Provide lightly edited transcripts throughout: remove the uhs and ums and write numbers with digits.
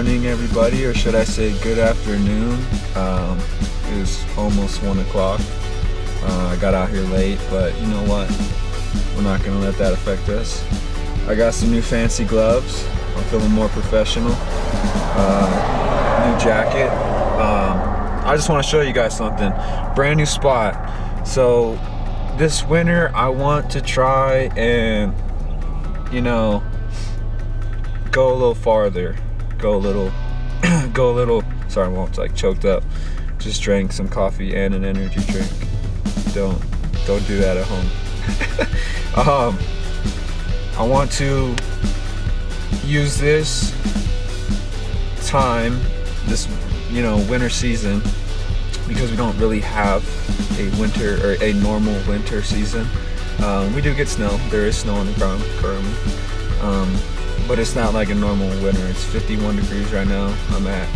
morning, everybody, or should I say good afternoon. It was almost 1 o'clock. I got out here late, but you know what? We're not gonna let that affect us. I got some new fancy gloves. I'm feeling more professional. New jacket. I just want to show you guys something. Brand new spot. So this winter, I want to try and, you know, go a little farther. Go a little. Sorry, I'm like choked up. Just drank some coffee and an energy drink. Don't do that at home. I want to use this time, this winter season, because we don't really have a winter or a normal winter season. We do get snow. There is snow on the ground currently, but it's not like a normal winter. It's 51 degrees right now. I'm at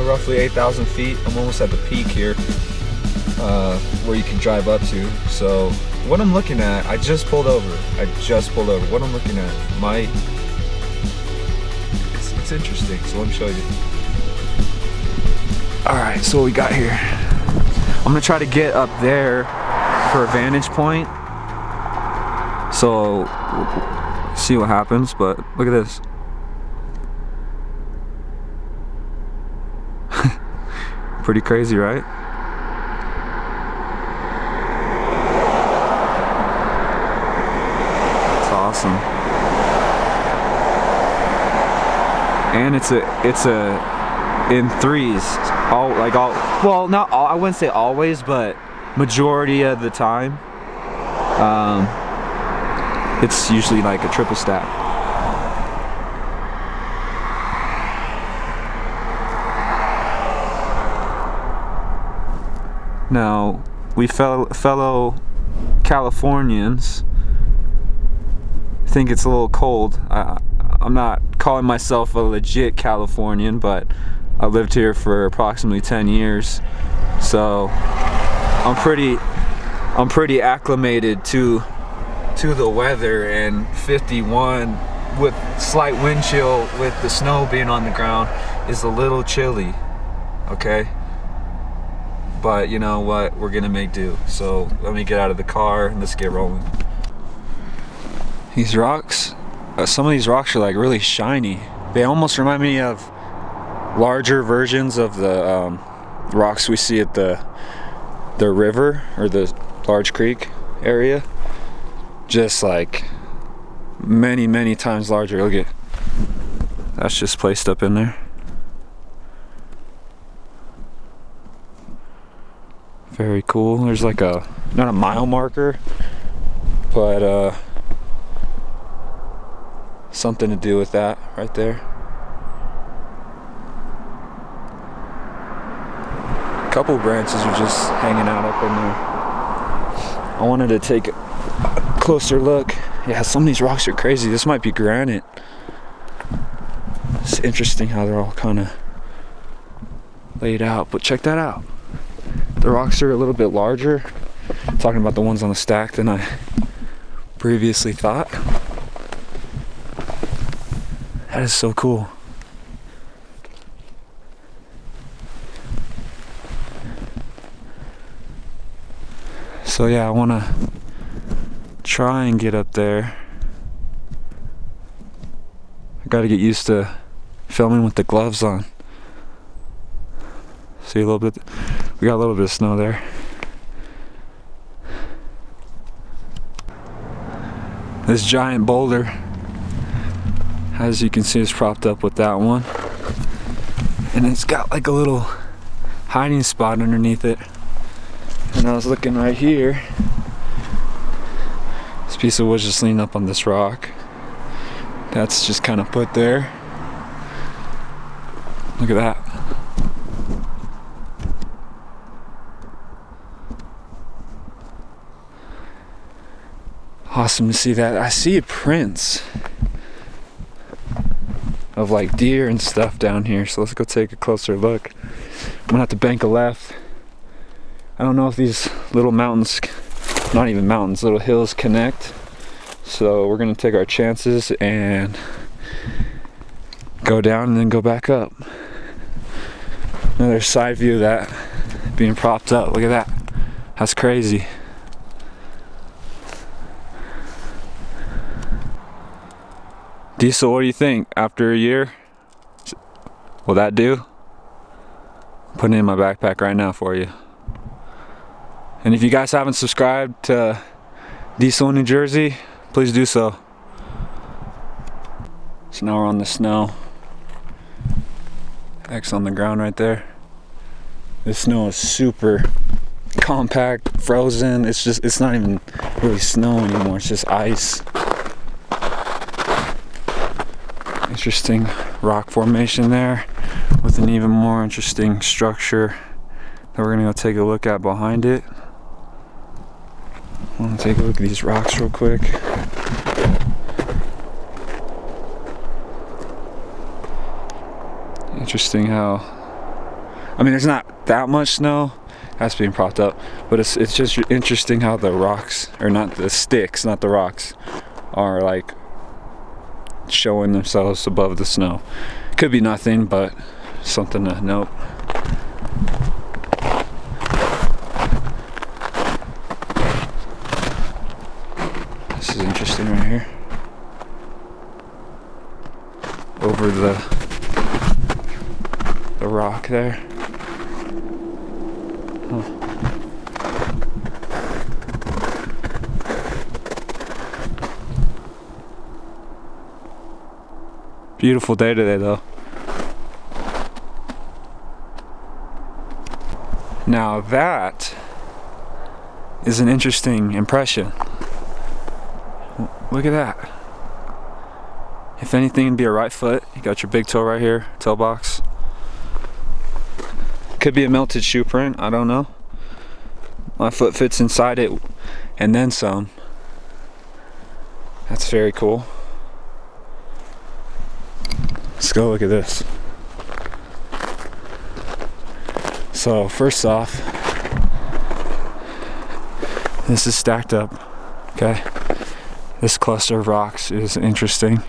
roughly 8,000 feet. I'm almost at the peak here, where you can drive up to. So what I'm looking at, I just pulled over. What I'm looking at it's interesting, so let me show you. Alright, so what we got here. I'm gonna try to get up there for a vantage point. So see what happens, but look at this. Pretty crazy, right? It's awesome. And it's in threes. Well, not all, I wouldn't say always, but majority of the time. It's usually like a triple stack. Now, we fellow Californians think it's a little cold. I'm not calling myself a legit Californian, but I lived here for approximately 10 years, so I'm pretty acclimated to the weather. And 51 with slight wind chill, with the snow being on the ground, is a little chilly. Okay, but you know what? We're gonna make do. So let me get out of the car and let's get rolling. These rocks, some of these rocks are like really shiny. They almost remind me of larger versions of the rocks we see at the river or the large creek area. Just like many times larger. Look at, that's just placed up in there. Very cool. There's like not a mile marker, but something to do with that right there. A couple branches are just hanging out up in there. I wanted to take a closer look. Yeah, some of these rocks are crazy. This might be granite. It's interesting how they're all kind of laid out, but check that out. The rocks are a little bit larger. I'm talking about the ones on the stack than I previously thought. That is so cool. So yeah, I want to try and get up there. I got to get used to filming with the gloves on. See a little bit, we got a little bit of snow there. This giant boulder, as you can see, is propped up with that one. And it's got like a little hiding spot underneath it. And I was looking right here. This piece of wood just leaned up on this rock. That's just kind of put there. Look at that. Awesome to see that. I see prints of like deer and stuff down here, so let's go take a closer look. I'm gonna have to bank a left. I don't know if these little mountains, not even mountains, little hills connect, so we're gonna take our chances and go down and then go back up. Another side view of that being propped up. Look at that. That's crazy. Diesel, what do you think? After a year, will that do? I'm putting it in my backpack right now for you. And if you guys haven't subscribed to Diesel in New Jersey, please do so. So now we're on the snow. X on the ground right there. This snow is super compact, frozen. It's not even really snow anymore. It's just ice. Interesting rock formation there with an even more interesting structure that we're gonna go take a look at behind it. I want to take a look at these rocks real quick. Interesting how, I mean, there's not that much snow that's being propped up, but it's just interesting how the rocks, or not the sticks, not the rocks, are like showing themselves above the snow. Could be nothing, but something to note. This is interesting right here. Over the rock there. Huh. Beautiful day today though. Now that is an interesting impression. Look at that. If anything, it'd be a right foot. You got your big toe right here, toe box. Could be a melted shoe print, I don't know. My foot fits inside it and then some. That's very cool. Let's go look at this. So first off, this is stacked up, okay? This cluster of rocks is interesting.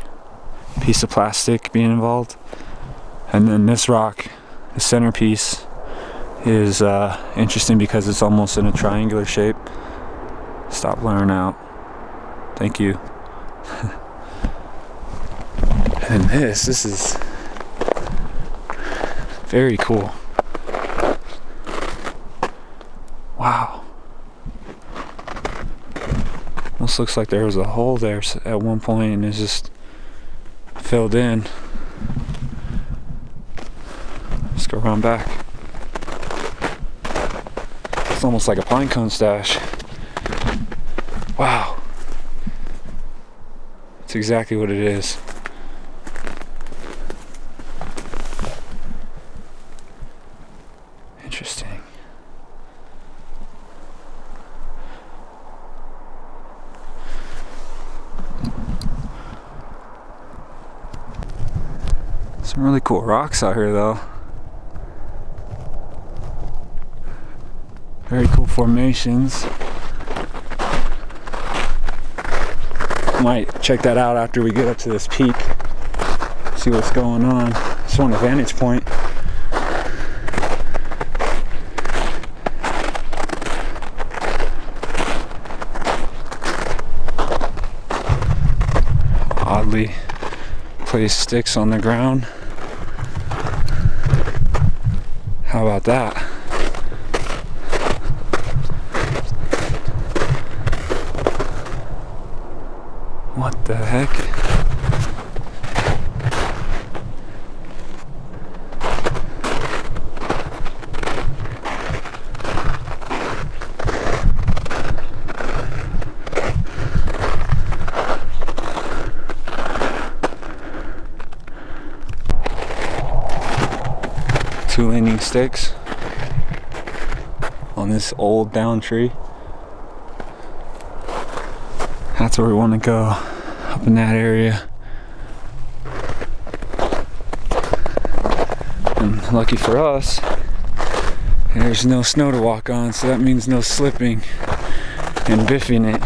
Piece of plastic being involved. And then this rock, the centerpiece, is interesting because it's almost in a triangular shape. Stop blurring out. Thank you. And this is very cool. Wow. Almost looks like there was a hole there at one point and it's just filled in. Let's go around back. It's almost like a pine cone stash. Wow. That's exactly what it is. Interesting. Some really cool rocks out here though. Very cool formations. Might check that out after we get up to this peak. See what's going on. Just want a vantage point. Oddly placed sticks on the ground. How about that? What the heck? Two leaning sticks on this old down tree. That's where we want to go, up in that area. And lucky for us, there's no snow to walk on, so that means no slipping and biffing it.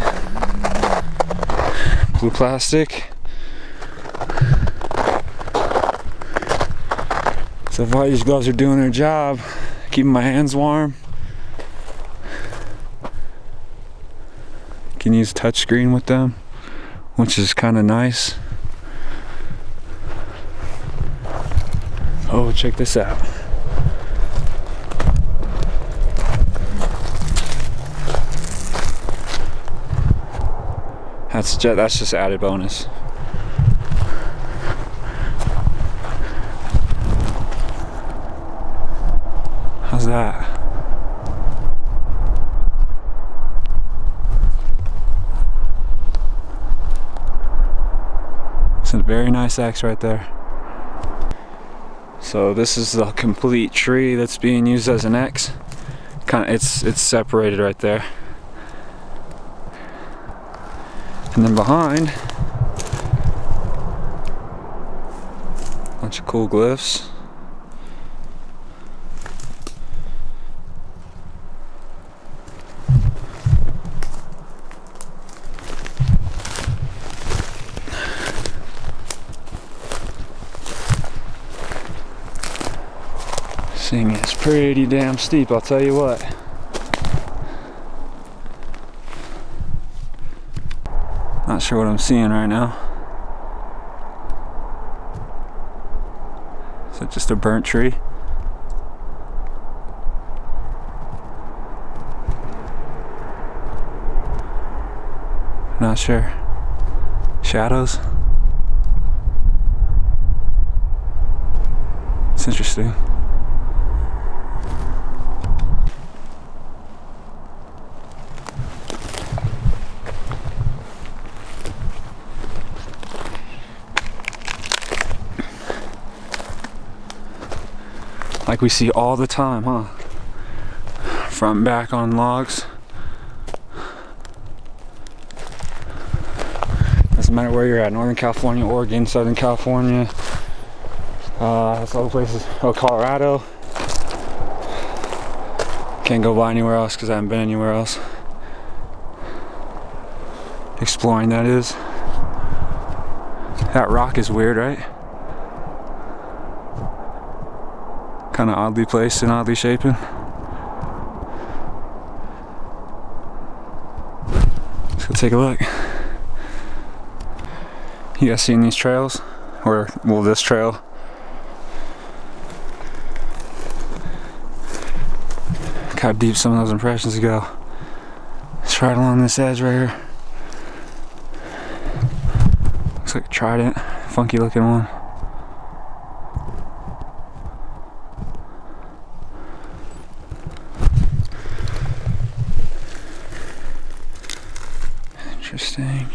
Blue plastic. So far these gloves are doing their job, keeping my hands warm. Can use touchscreen with them, which is kind of nice. Oh, check this out. That's just added bonus. How's that? It's a very nice X right there. So this is the complete tree that's being used as an X. It's separated right there. And then behind, a bunch of cool glyphs. This thing is pretty damn steep, I'll tell you what. Not sure what I'm seeing right now. Is it just a burnt tree? Not sure. Shadows? It's interesting. Like we see all the time, huh? Front and back on logs. Doesn't matter where you're at, Northern California, Oregon, Southern California, that's all the places. Oh, Colorado. Can't go by anywhere else because I haven't been anywhere else. Exploring, that is. That rock is weird, right? Kind of oddly placed and oddly shapen. Let's go take a look. You guys seen these trails? Or, well, this trail. Look how deep some of those impressions go. It's right along this edge right here. Looks like a trident, funky looking one. Interesting.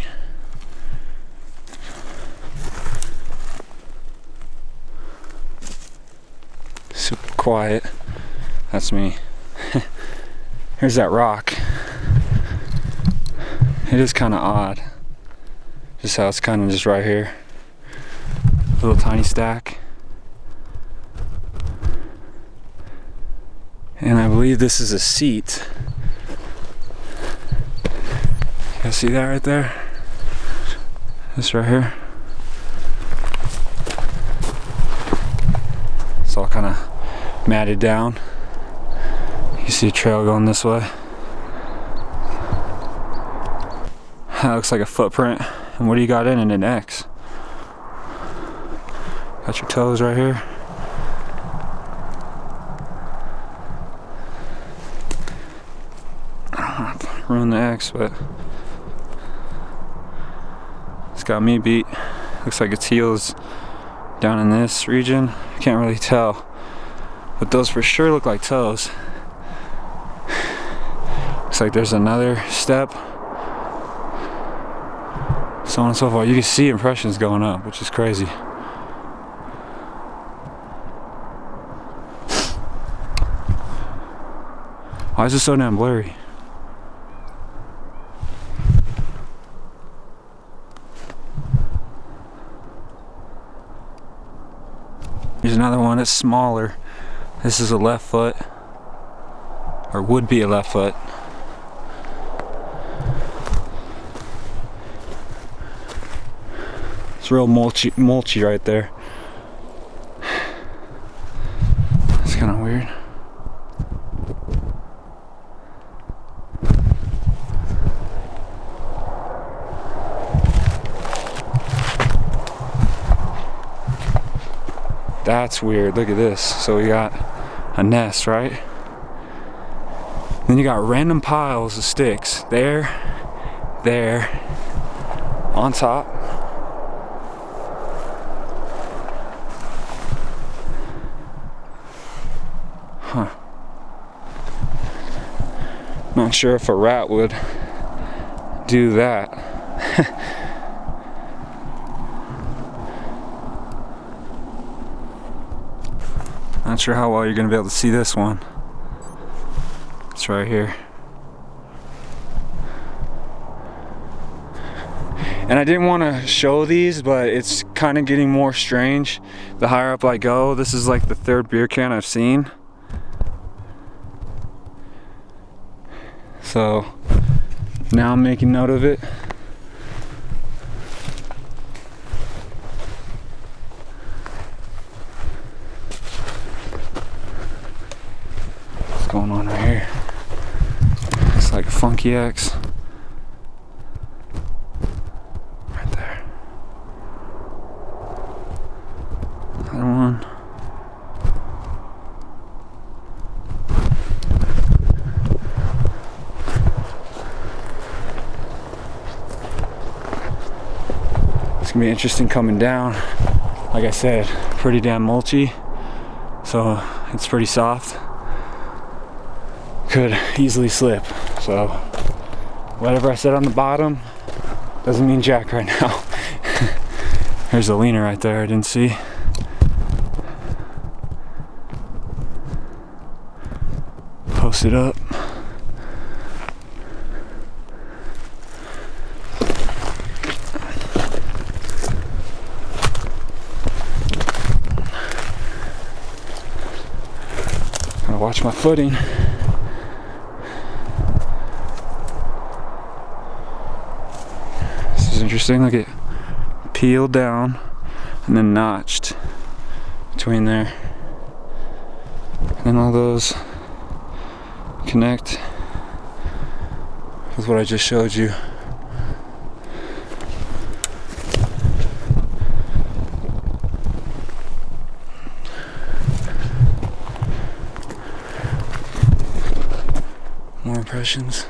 Super quiet. That's me. Here's that rock. It is kind of odd. Just how it's kind of just right here. Little tiny stack. And I believe this is a seat. You guys see that right there? This right here. It's all kind of matted down. You see a trail going this way. That looks like a footprint. And what do you got in it? An X. Got your toes right here. I don't want to ruin the X, but it's got me beat. Looks like its heels down in this region. I can't really tell, but those for sure look like toes. Looks like there's another step. So on and so forth. You can see impressions going up, which is crazy. Why is it so damn blurry? Here's another one that's smaller. This is a left foot, or would be a left foot. It's real mulchy right there. That's weird. Look at this. So we got a nest, right? Then you got random piles of sticks. There, on top. Huh. Not sure if a rat would do that. Not sure how well you're gonna be able to see this one. It's right here. And I didn't want to show these, but it's kind of getting more strange the higher up I go. This is like the third beer can I've seen. So now I'm making note of it. What's going on right here? It's like a funky X. Right there. Another one. It's gonna be interesting coming down. Like I said, pretty damn mulchy, so it's pretty soft. Could easily slip. So whatever I said on the bottom doesn't mean jack right now. There's a leaner right there I didn't see. Post it up. Gotta watch my footing. This is interesting. Look at peeled down and then notched between there. And then all those connect with what I just showed you. More impressions.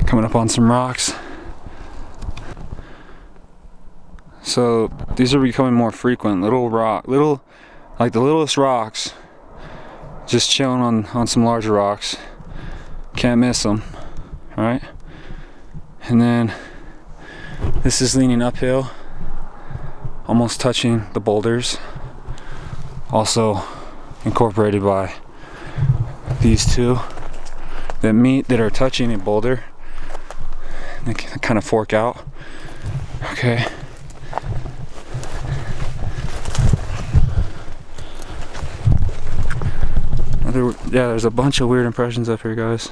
Coming up on some rocks. So these are becoming more frequent. Like the littlest rocks. Just chilling on some larger rocks. Can't miss them, right? And then this is leaning uphill, almost touching the boulders. Also incorporated by these two that are touching a boulder. They kind of fork out. Okay. Yeah, there's a bunch of weird impressions up here, guys.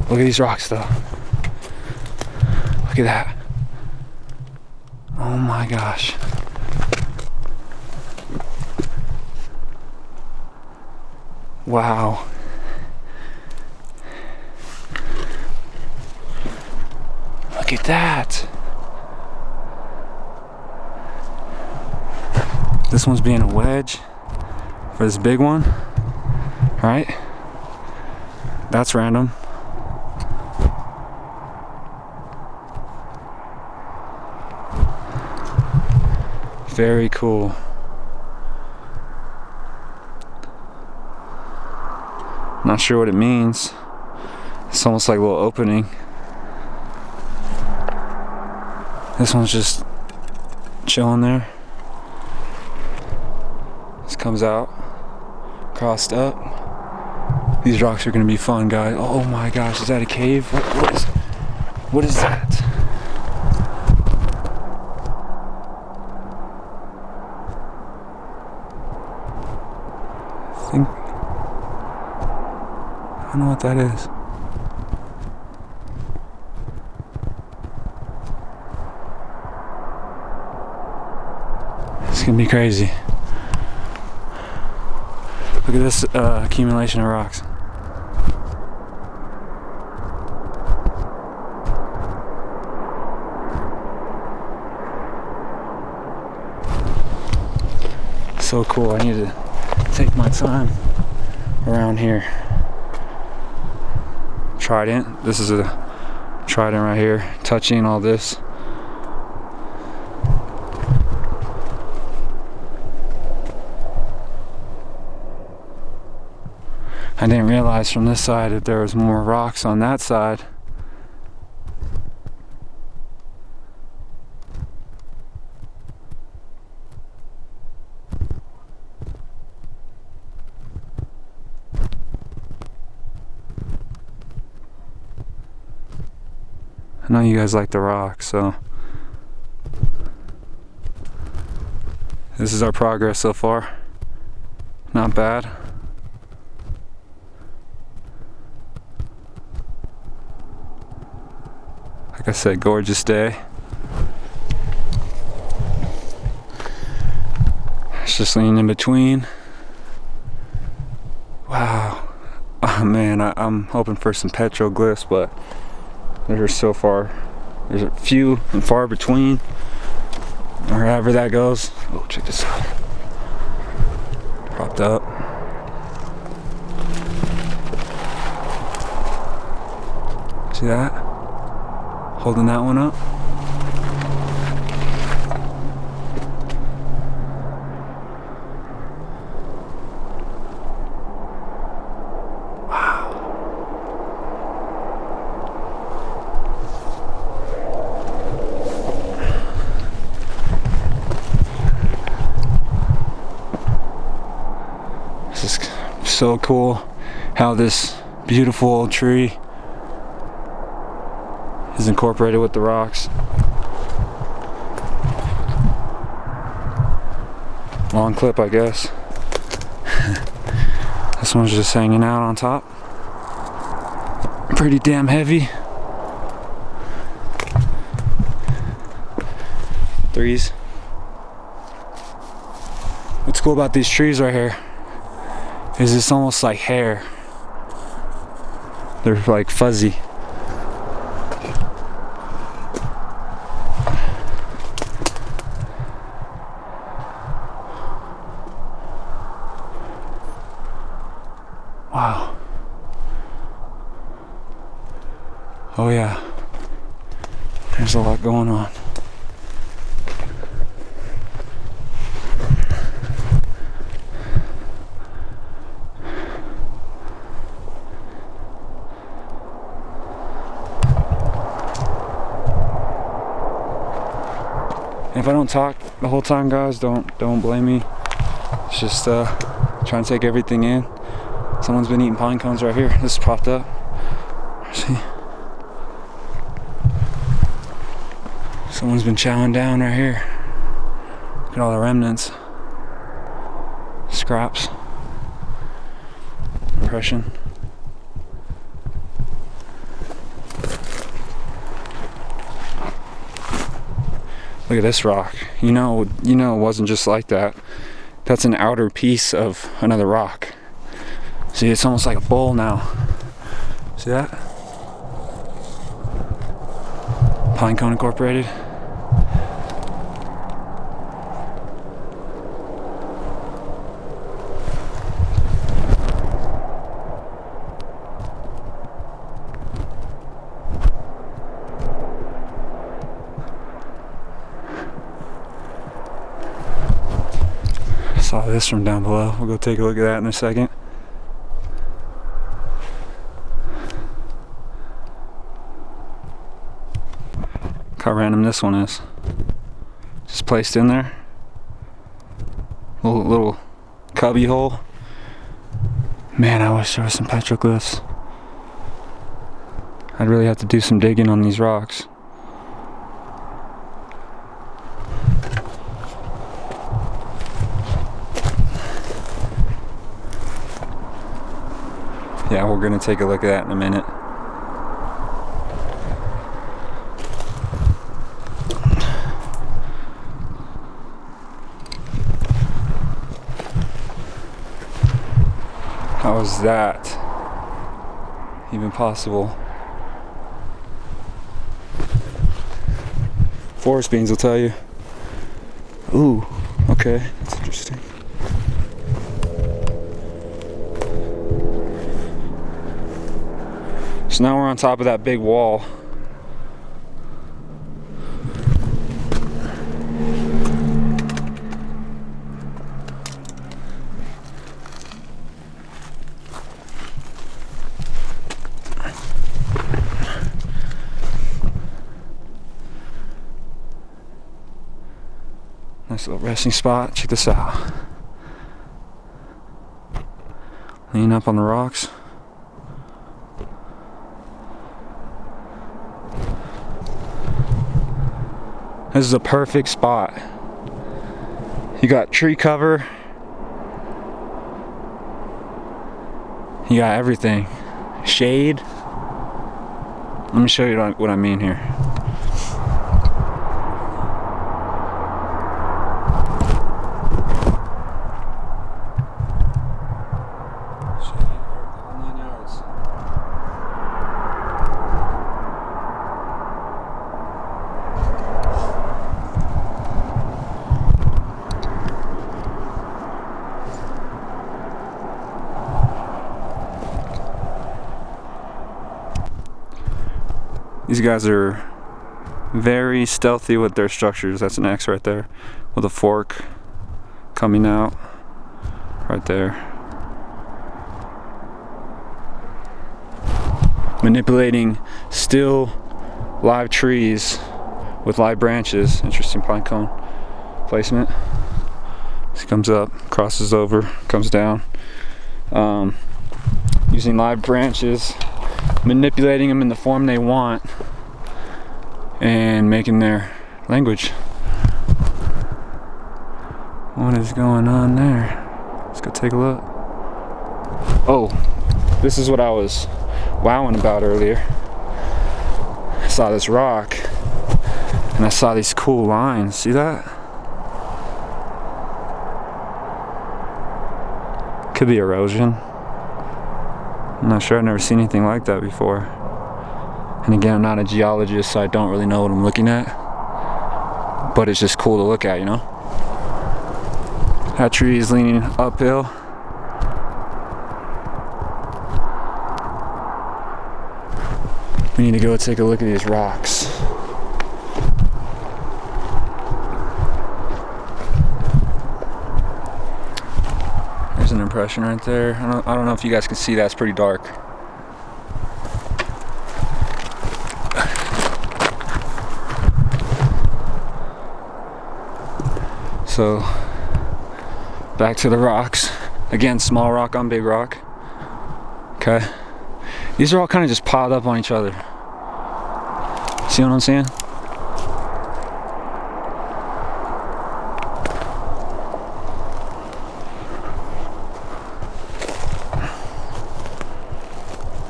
Look at these rocks, though. Look at that. Oh my gosh. Wow. Look at that. This one's being a wedge for this big one, right? That's random. Very cool. Not sure what it means. It's almost like a little opening. This one's just chilling there. This comes out, crossed up. These rocks are gonna be fun, guys. Oh my gosh, is that a cave? What is that? I don't know what that is. It's gonna be crazy. Look at this accumulation of rocks. So cool. I need to take my time around here. Trident. This is a trident right here. Touching all this. I didn't realize from this side that there was more rocks on that side. I know you guys like the rocks, so this is our progress so far. Not bad. Like I said, gorgeous day. It's just leaning in between. Wow. Oh man, I'm hoping for some petroglyphs, but there's so far. There's a few and far between. Or however that goes. Oh, check this out. Propped up. See that? Holding that one up. Wow. This is so cool how this beautiful old tree is incorporated with the rocks. Long clip, I guess. This one's just hanging out on top. Pretty damn heavy. Threes. What's cool about these trees right here is it's almost like hair. They're like fuzzy. Wow. Oh yeah. There's a lot going on. If I don't talk the whole time, guys, don't blame me. It's just trying to take everything in. Someone's been eating pine cones right here. This is propped up. See? Someone's been chowing down right here. Look at all the remnants. Scraps. Impression. Look at this rock. You know it wasn't just like that. That's an outer piece of another rock. See, it's almost like a bowl now. See that? Pine cone incorporated. I saw this from down below. We'll go take a look at that in a second. How random this one is. Just placed in there. Little cubby hole. Man, I wish there was some petroglyphs. I'd really have to do some digging on these rocks. Yeah, we're gonna take a look at that in a minute. How is that even possible? Forest beans will tell you. Ooh, okay, that's interesting. So now we're on top of that big wall. Nice little resting spot. Check this out. Lean up on the rocks. This is a perfect spot. You got tree cover. You got everything. Shade. Let me show you what I mean here. These guys are very stealthy with their structures. That's an X right there with a fork coming out right there. Manipulating still live trees with live branches. Interesting pine cone placement. This comes up, crosses over, comes down. Using live branches, manipulating them in the form they want, and making their language. What is going on there? Let's go take a look. Oh, this is what I was wowing about earlier. I saw this rock and I saw these cool lines. See that? Could be erosion. I'm not sure. I've never seen anything like that before. And again, I'm not a geologist, so I don't really know what I'm looking at. But it's just cool to look at, you know? That tree is leaning uphill. We need to go take a look at these rocks. There's an impression right there. I don't know if you guys can see that. It's pretty dark. So, back to the rocks. Again, small rock on big rock. Okay. These are all kind of just piled up on each other. See what I'm saying?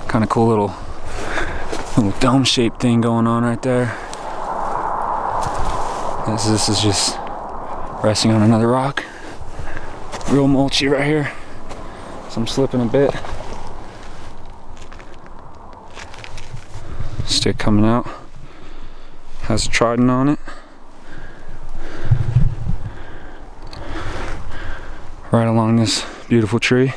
Kind of cool little dome-shaped thing going on right there. This is just resting on another rock. Real mulchy right here. So I'm slipping a bit. Stick coming out. Has a trident on it. Right along this beautiful tree.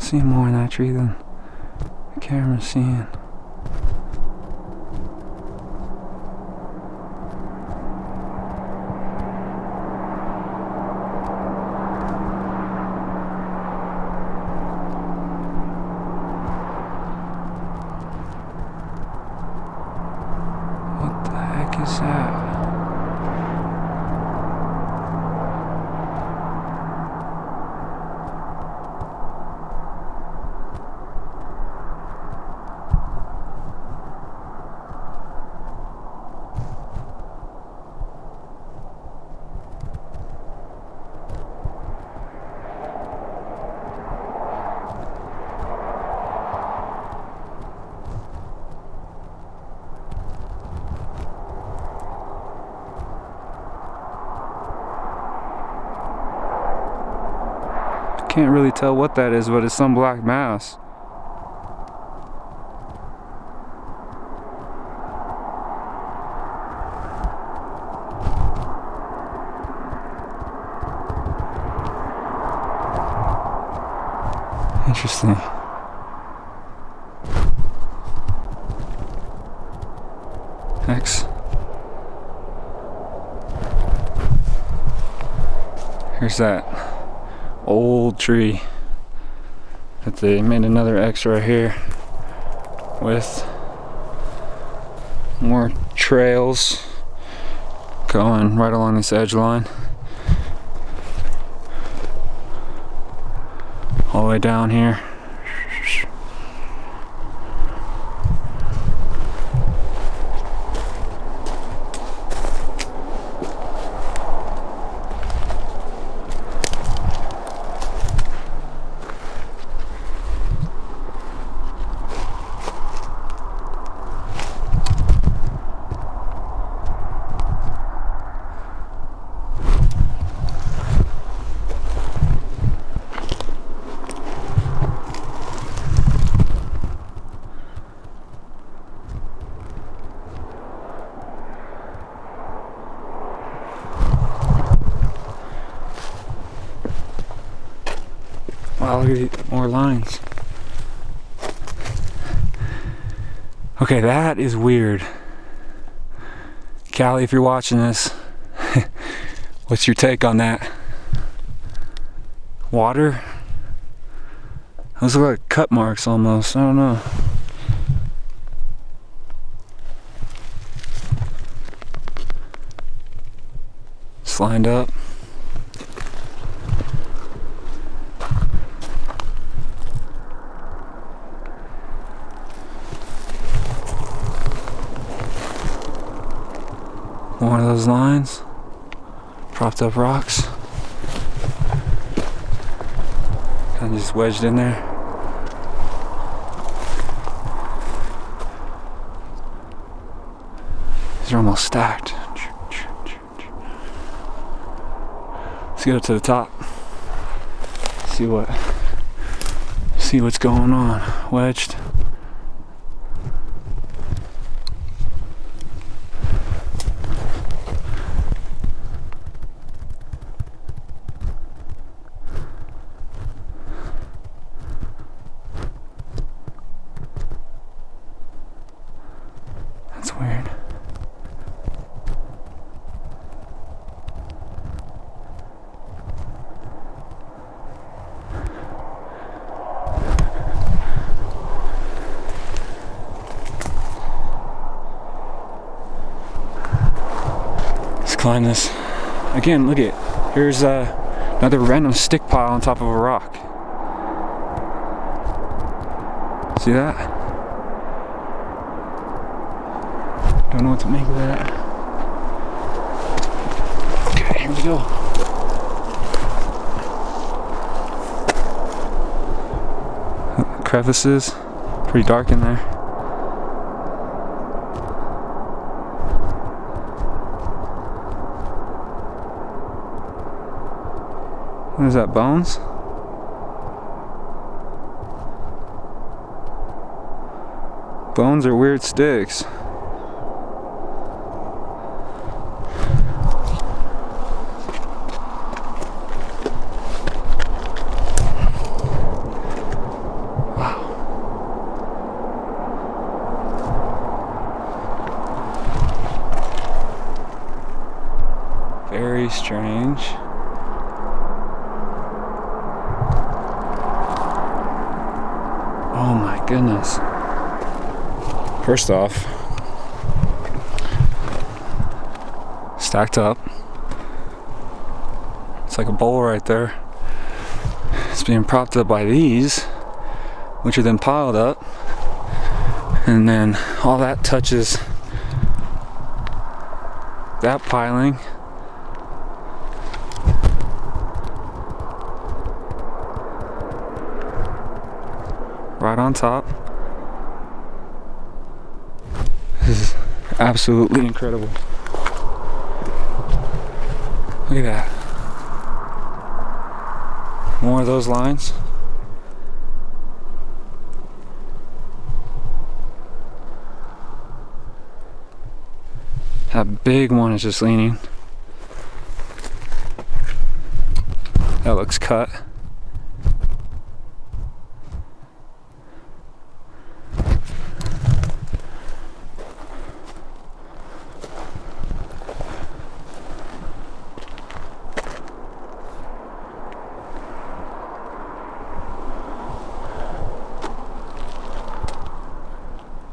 Seeing more in that tree than the camera's seeing. What the heck is that? Can't really tell what that is, but it's some black mass. Interesting. Next. Here's that old tree that they made another X right here with more trails going right along this edge line all the way down here. Wow, look at these more lines. Okay, that is weird. Callie, if you're watching this, what's your take on that? Water? Those look like cut marks almost. I don't know. It's lined up. One of those lines, propped up rocks, kind of just wedged in there. These are almost stacked. Let's get up to the top. See what's going on. Wedged. That's weird. Let's climb this. Again, look at it. Here's another random stick pile on top of a rock. See that? Don't know what to make of that. Okay, here we go. Crevices, pretty dark in there. What is that, bones? Bones are weird sticks. Very strange. Oh my goodness. First off, stacked up. It's like a bowl right there. It's being propped up by these, which are then piled up. And then all that touches that piling. Right on top. This is absolutely incredible. Look at that. More of those lines. That big one is just leaning. That looks cut.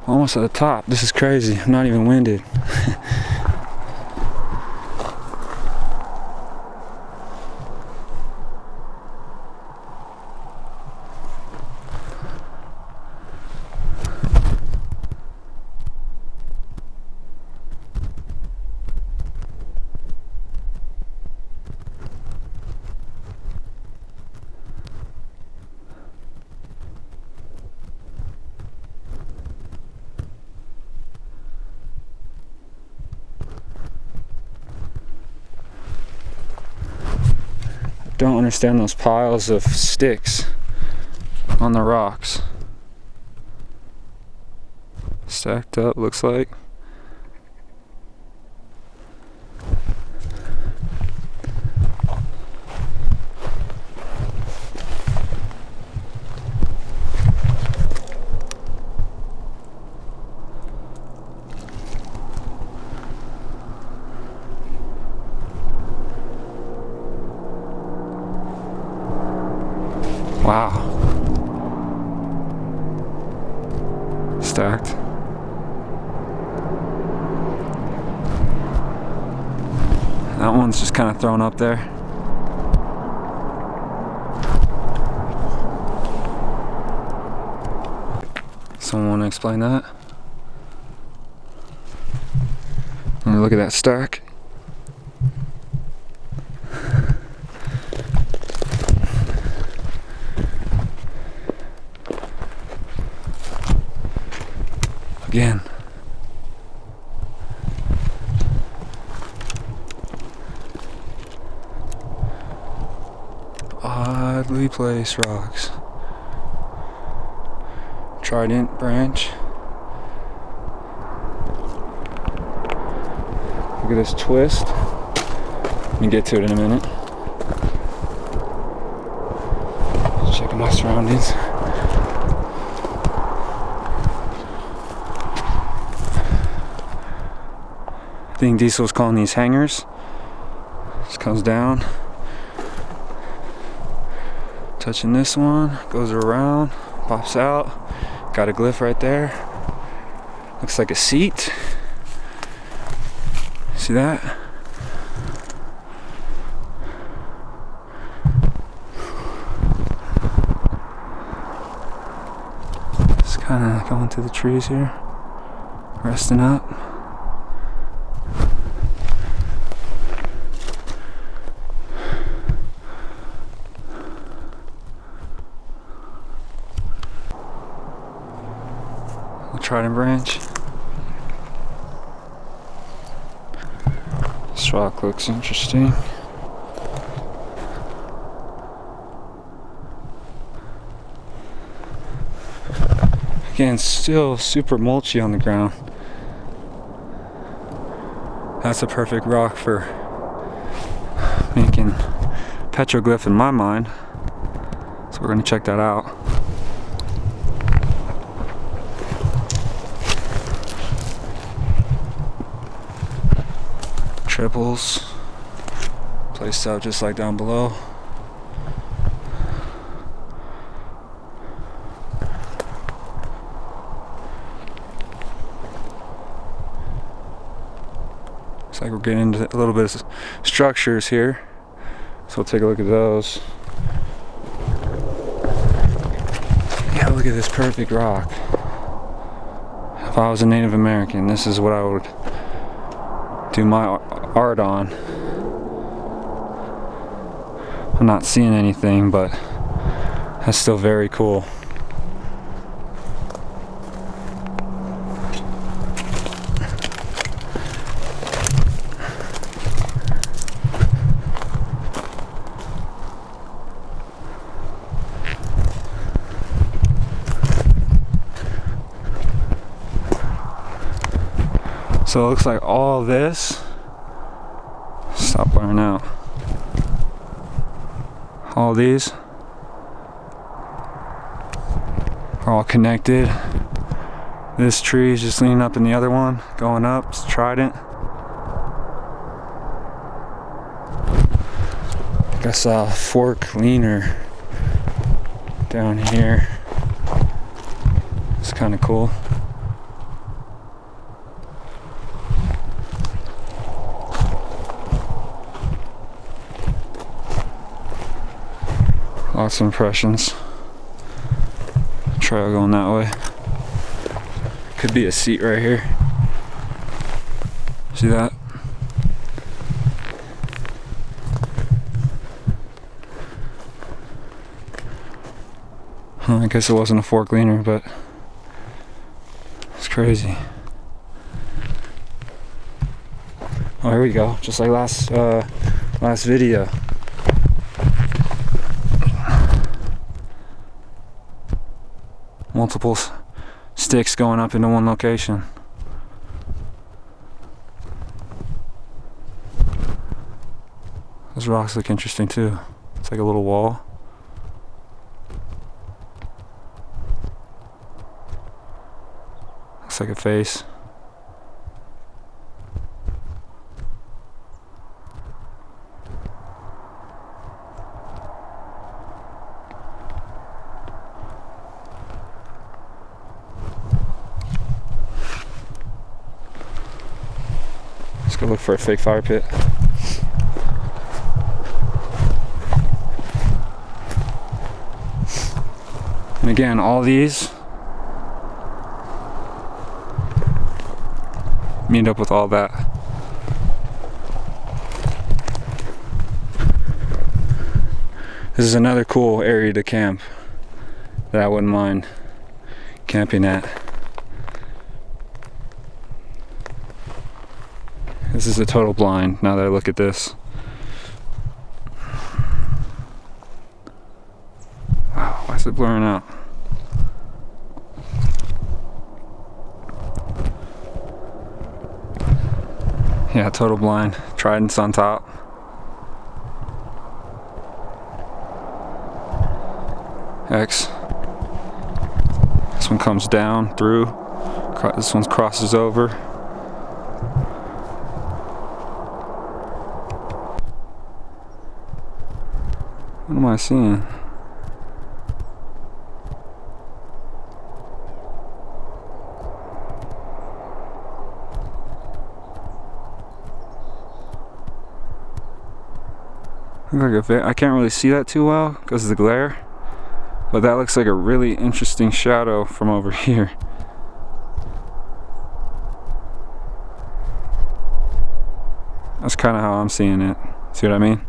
Almost at the top. This is crazy. I'm not even winded. Don't understand those piles of sticks on the rocks. Stacked up, looks like. Wow. Stacked. That one's just kind of thrown up there. Someone want to explain that? Look at that stack. Again. Oddly placed rocks. Trident branch. Look at this twist. Let me get to it in a minute. Just checking my surroundings. I think Diesel's calling these hangers. Just comes down. Touching this one, goes around, pops out. Got a glyph right there. Looks like a seat. See that? Just kind of going through the trees here, resting up. Trident branch. This rock looks interesting. Again, still super mulchy on the ground. That's a perfect rock for making petroglyph in my mind. So we're going to check that out. Triples placed out just like down below. Looks like we're getting into a little bit of structures here, so we'll take a look at those. Yeah, look at this perfect rock. If I was a Native American, this is what I would do my art on. I'm not seeing anything, but that's still very cool. So it looks like all this, stop blurring out, all these are all connected. This tree is just leaning up in the other one, going up, it's trident. I saw a fork leaner down here. It's kind of cool. Lots of impressions. Trail going that way. Could be a seat right here. See that? I guess it wasn't a fork leaner, but it's crazy. Oh, here we go. Just like last video. Multiple sticks going up into one location. Those rocks look interesting too. It's like a little wall. Looks like a face. Let's go look for a fake fire pit. And again, all these meet up with all that. This is another cool area to camp that I wouldn't mind camping at. This is a total blind now that I look at this. Wow, why is it blurring out? Yeah, total blind. Trident's on top. X. This one comes down through. This one crosses over. What am I seeing? Look like I can't really see that too well because of the glare, but that looks like a really interesting shadow from over here. That's kind of how I'm seeing it. See what I mean?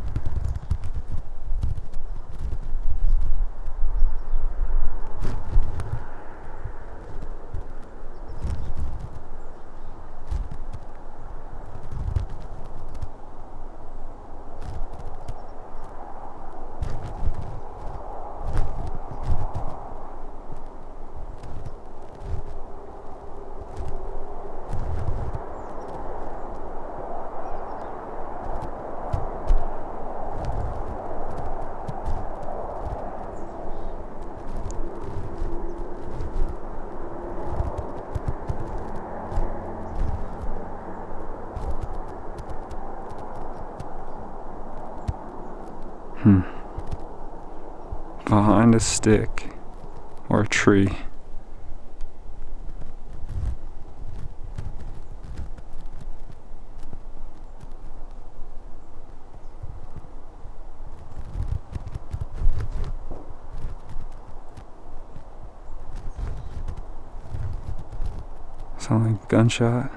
Behind a stick or a tree. Sound like a gunshot.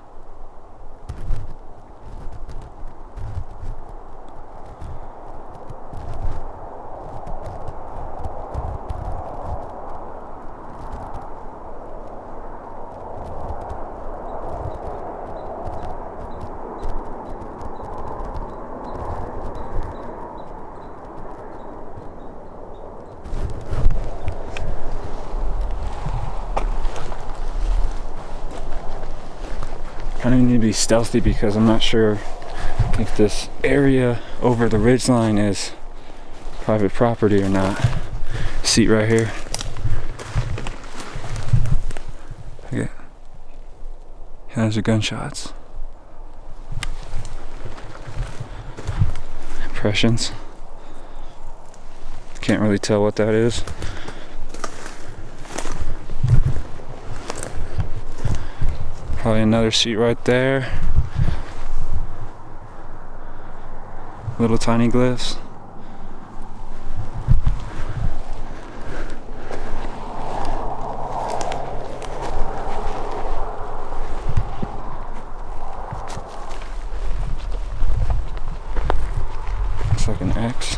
Kind of need to be stealthy because I'm not sure if this area over the ridgeline is private property or not. Seat right here. Okay. Those are gunshots. Impressions. Can't really tell what that is. Probably another seat right there. Little tiny glyphs. Looks like an X.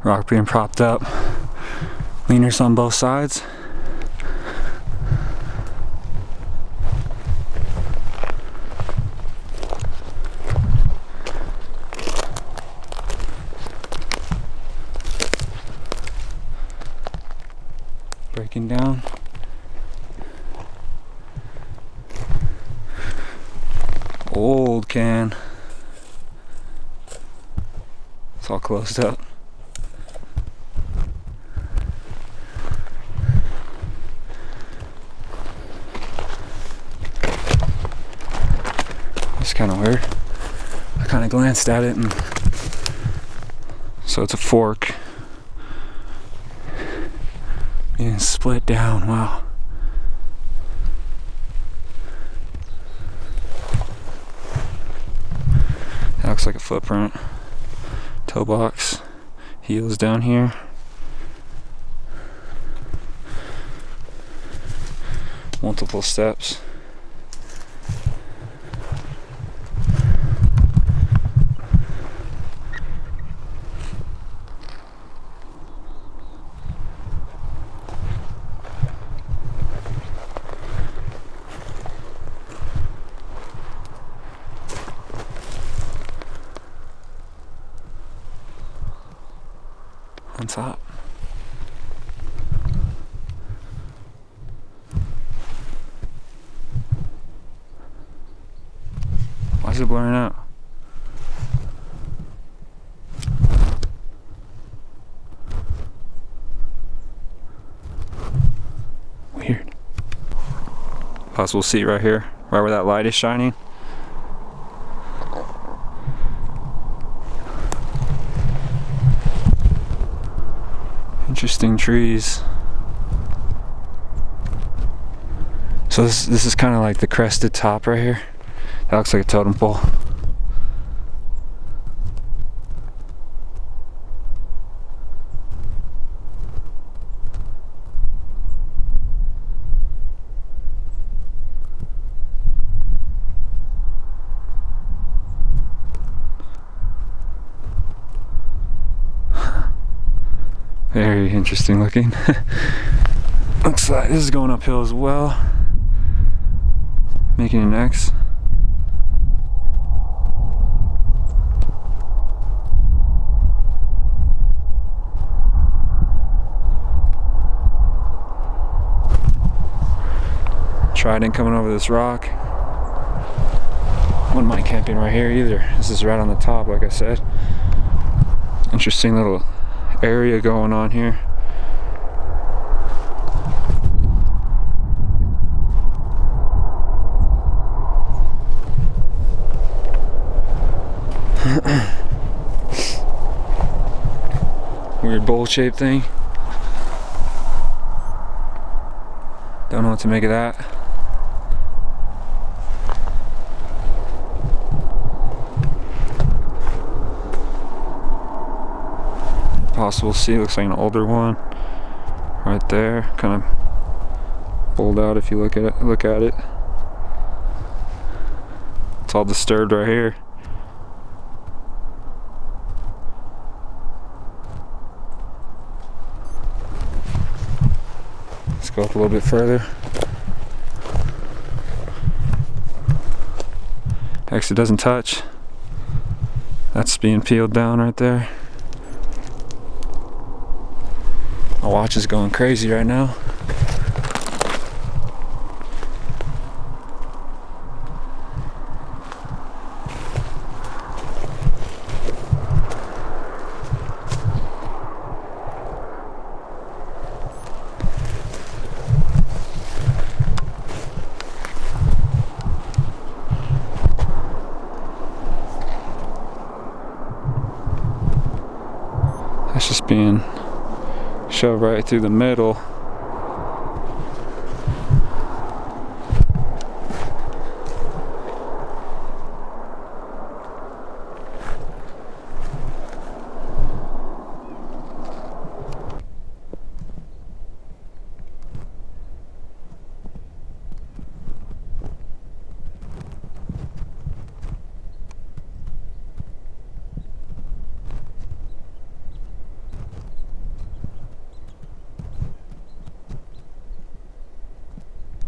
Rock being propped up. Leaners on both sides. Breaking down. Old can. It's all closed up. It's kind of weird. I kind of glanced at it, and so it's a fork being split down. Wow. That looks like a footprint. Toe box. Heels down here. Multiple steps. On top. Why is it blurring out? Weird. Possible seat right here, right where that light is shining. Interesting trees. So this is kind of like the crested top right here. That looks like a totem pole. Very interesting looking. Looks like this is going uphill as well. Making an X. Trident coming over this rock. Wouldn't mind camping right here either. This is right on the top, like I said. Interesting little area going on here. Weird bowl-shaped thing. Don't know what to make of that. Possible seat, looks like an older one right there, kind of pulled out if you look at it. It's all disturbed right here. Let's go up a little bit further. Exit doesn't touch. That's being peeled down right there. My watch is going crazy right now. That's just being shoved right through the middle.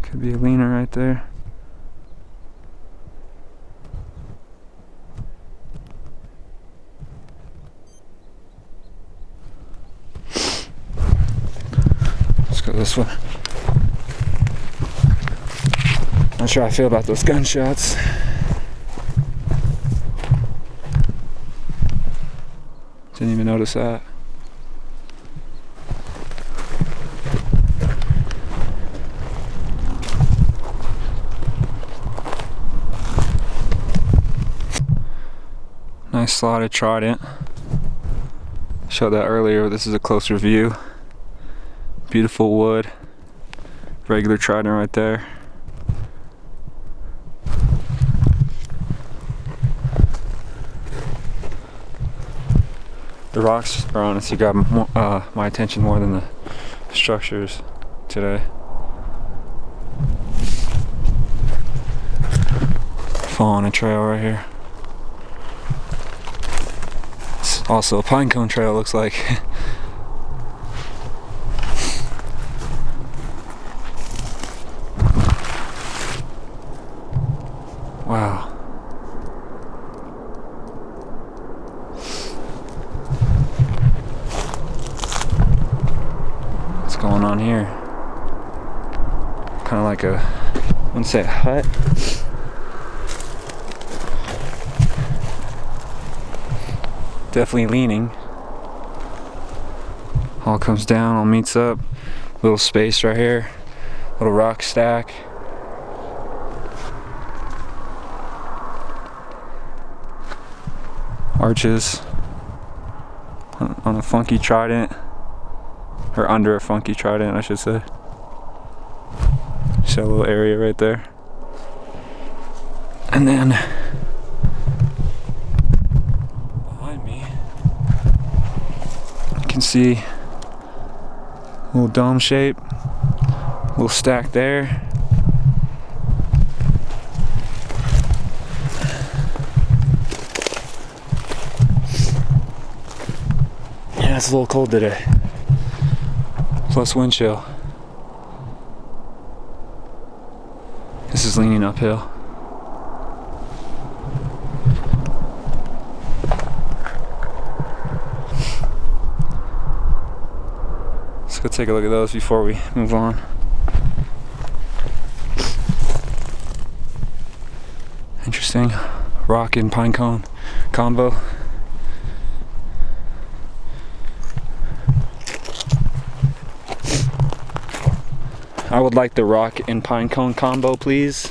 Could be a leaner right there. Let's go this way. Not sure how I feel about those gunshots. Didn't even notice that. Nice slotted trident. Showed that earlier, but this is a closer view. Beautiful wood. Regular trident right there. The rocks are honestly grabbing my attention more than the structures today. Following a trail right here. It's also a pine cone trail, looks like. Wow. What's going on here? Kind of like a, I wouldn't say a hut. Definitely leaning. All comes down, all meets up. Little space right here. Little rock stack. Arches on a funky trident, or under a funky trident, I should say. Just a little area right there, and then behind me you can see a little dome shape, a little stack there. Yeah, it's a little cold today. Plus wind chill. This is leaning uphill. Let's go take a look at those before we move on. Interesting. Rock and pine cone combo. I would like the rock and pine cone combo, please.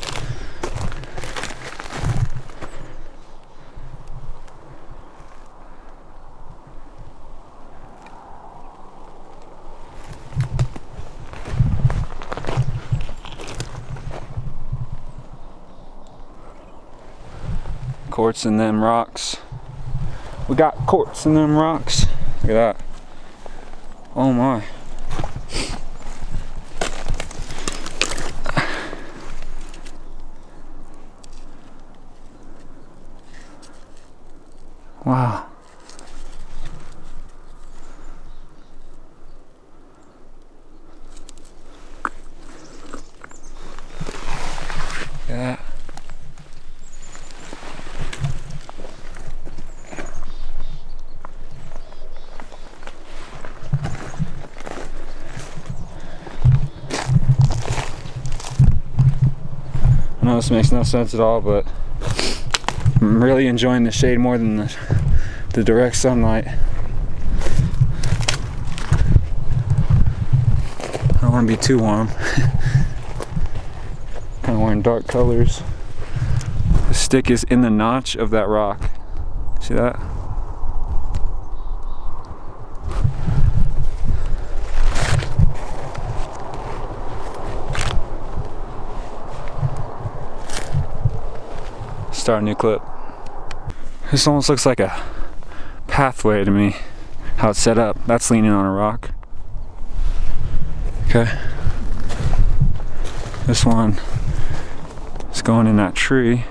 Quartz in them rocks. We got quartz in them rocks. Look at that. Oh my. Wow. Look at that. know this makes no sense at all, but I'm really enjoying the shade more than the direct sunlight. I don't want to be too warm. Kind of wearing dark colors. The stick is in the notch of that rock. See that? Start a new clip. This almost looks like a pathway to me, how it's set up. That's leaning on a rock. Okay. This one is going in that tree.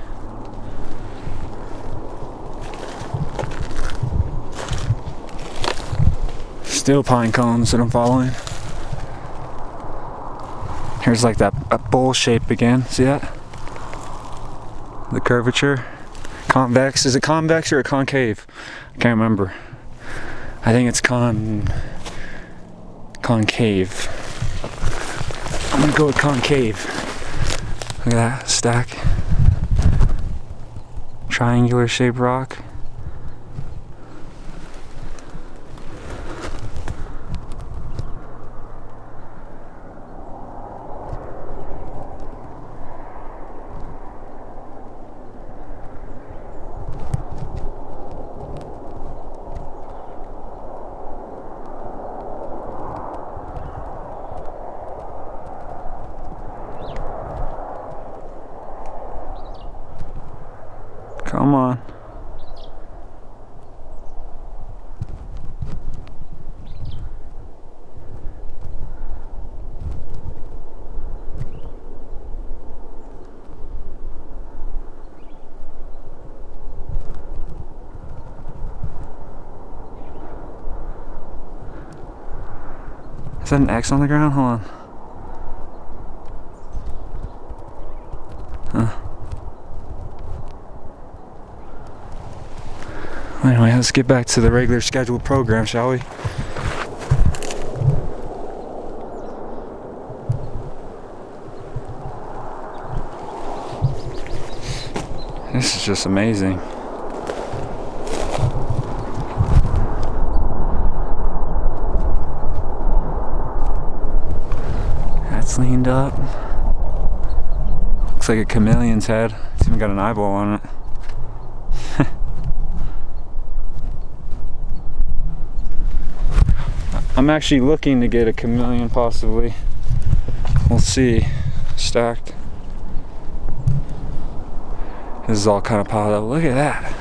Still pine cones that I'm following. Here's like that a bowl shape again. See that? The curvature. Convex. Is it convex or a concave? I can't remember. I think it's concave. I'm gonna go with concave. Look at that stack. Triangular shaped rock. Come on. Is that an X on the ground? Hold on. Huh. Anyway, let's get back to the regular scheduled program, shall we? This is just amazing. That's leaned up. Looks like a chameleon's head. It's even got an eyeball on it. I'm actually looking to get a chameleon, possibly. We'll see. Stacked. This is all kind of piled up. Look at that.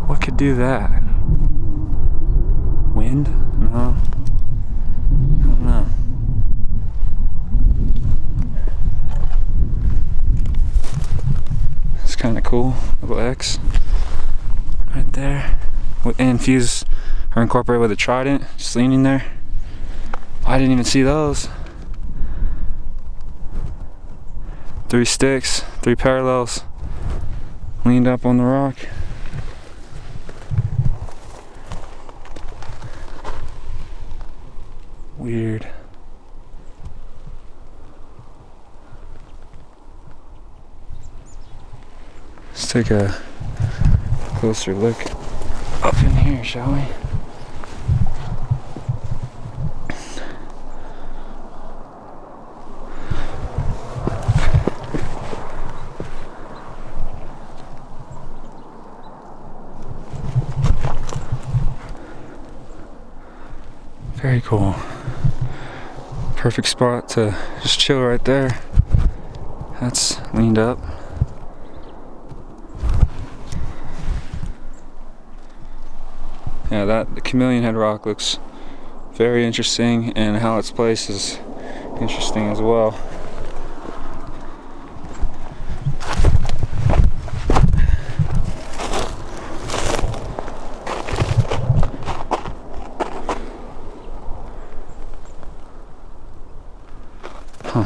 What could do that? Wind? No. I don't know. It's kind of cool. Little X. Right there. Infuse or incorporate with a trident, just leaning there. I didn't even see those. 3 sticks, 3 parallels, leaned up on the rock. Weird. Let's take a closer look up in here, shall we? Very cool. Perfect spot to just chill right there. That's leaned up. Yeah, the chameleon head rock looks very interesting, and how it's placed is interesting as well. Huh.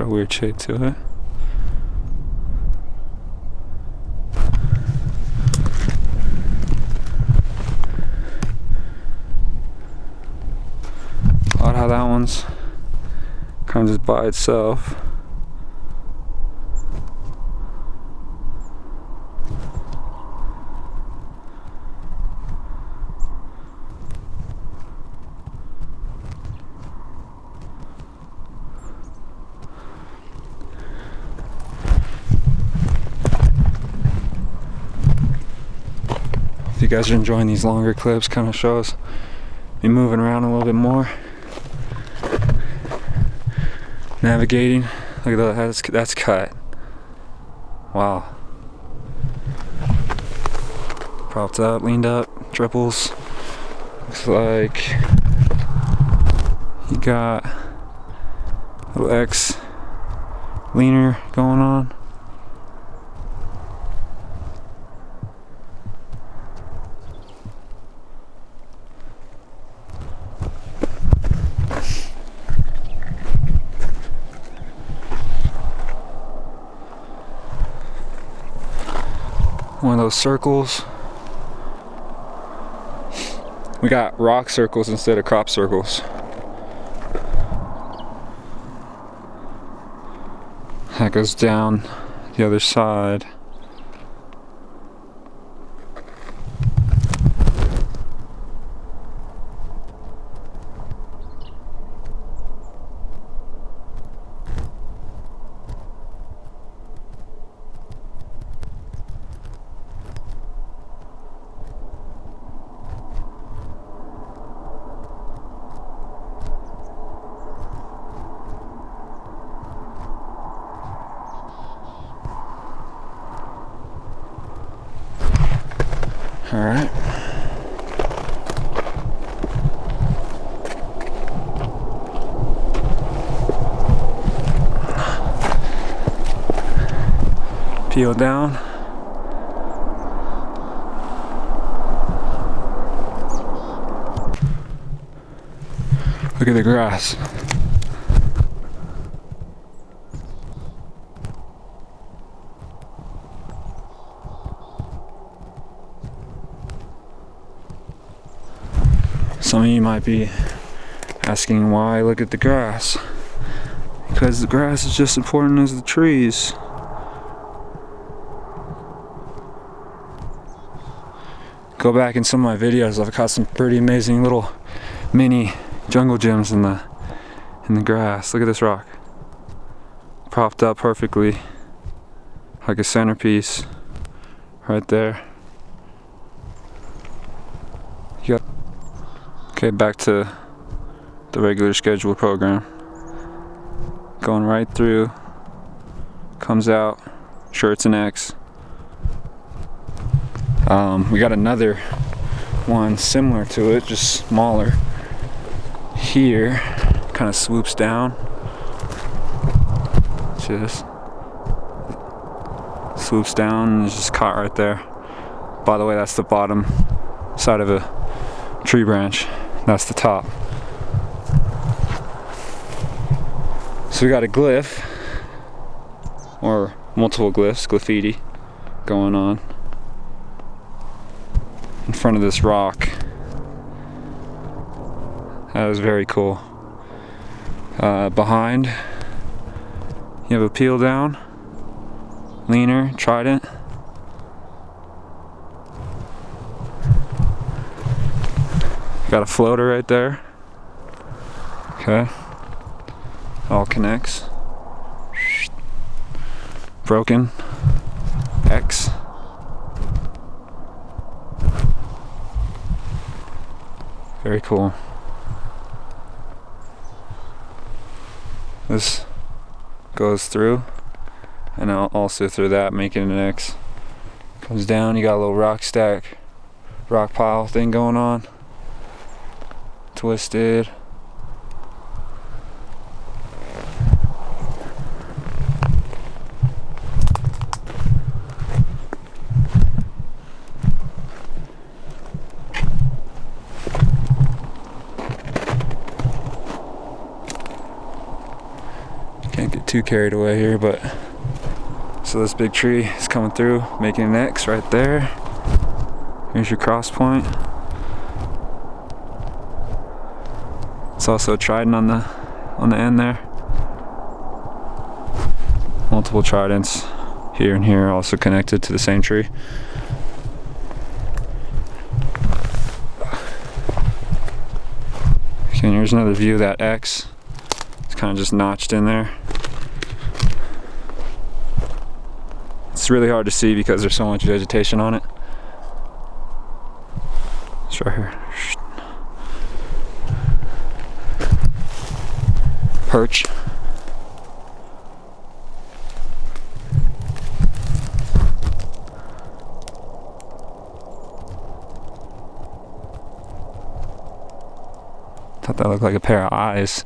a weird shape to it. Odd how that one's kind of just by itself. If you guys are enjoying these longer clips, kind of shows me moving around a little bit more, navigating. Look at that, that's cut. Wow. Propped up, leaned up, triples. Looks like you got a little X leaner going on. One of those circles. We got rock circles instead of crop circles. That goes down the other side. All right. Peel down. Look at the grass. Some of you might be asking why I look at the grass. Because the grass is just as important as the trees. Go back in some of my videos, I've got some pretty amazing little mini jungle gyms in the grass. Look at this rock. Propped up perfectly. Like a centerpiece. Right there. Okay, back to the regular scheduled program. Going right through, comes out, sure it's an X. We got another one similar to it, just smaller. Here, kind of swoops down. Just swoops down and is just caught right there. By the way, that's the bottom side of a tree branch. That's the top. So we got a glyph, or multiple glyphs, graffiti, going on in front of this rock. That was very cool. Behind, you have a peel down, leaner, trident. Got a floater right there. Okay. All connects. Broken. X. Very cool. This goes through, and also through that, making an X. Comes down, you got a little rock stack, rock pile thing going on. Twisted. too carried away here, but so this big tree is coming through, making an X right there. Here's your cross point. It's also a trident on the end there. Multiple tridents here and here, also connected to the same tree. Okay, here's another view of that X. It's kind of just notched in there. It's really hard to see because there's so much vegetation on it. It's right here. Perch. Thought that looked like a pair of eyes.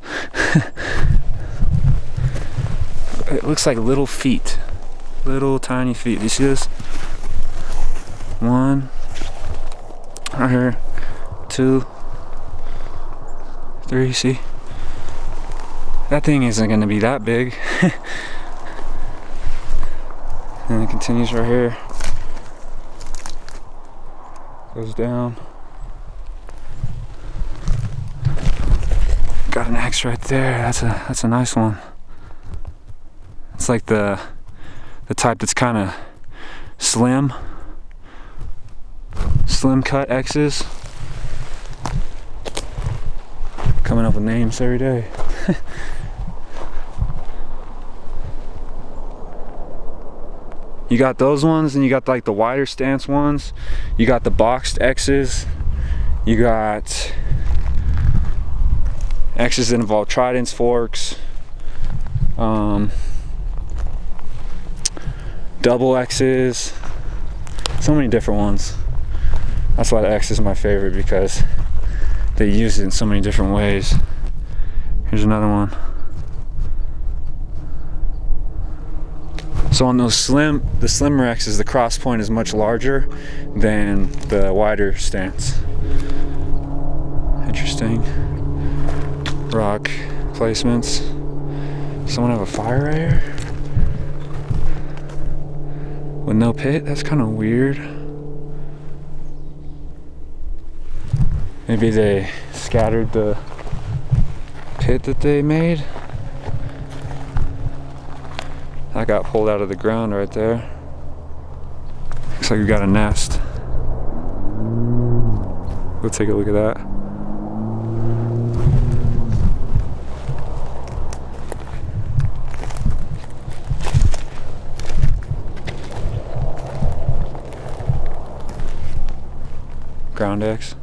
It looks like little feet. Little tiny feet. Do you see this? One. Right here. 2. 3. See? That thing isn't going to be that big. And it continues right here. Goes down. Got an X right there. That's a nice one. It's like the type that's kind of slim cut X's. Coming up with names every day. You got those ones, and you got like the wider stance ones. You got the boxed X's. You got X's that involve tridents, forks, double X's, so many different ones. That's why the X is my favorite, because they use it in so many different ways. Here's another one. So on those the slimmer X's, the cross point is much larger than the wider stance. Interesting. Rock placements. Someone have a fire right here? With no pit? That's kind of weird. Maybe they scattered the pit that they made. That got pulled out of the ground right there. Looks like we got a nest. We'll take a look at that. Ground X.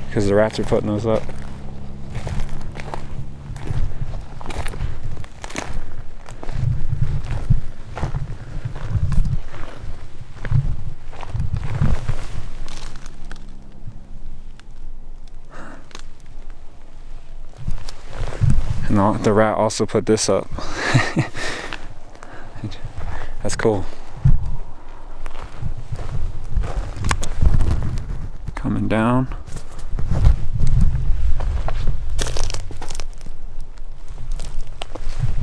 Because the rats are putting those up. And the rat also put this up. That's cool. Coming down.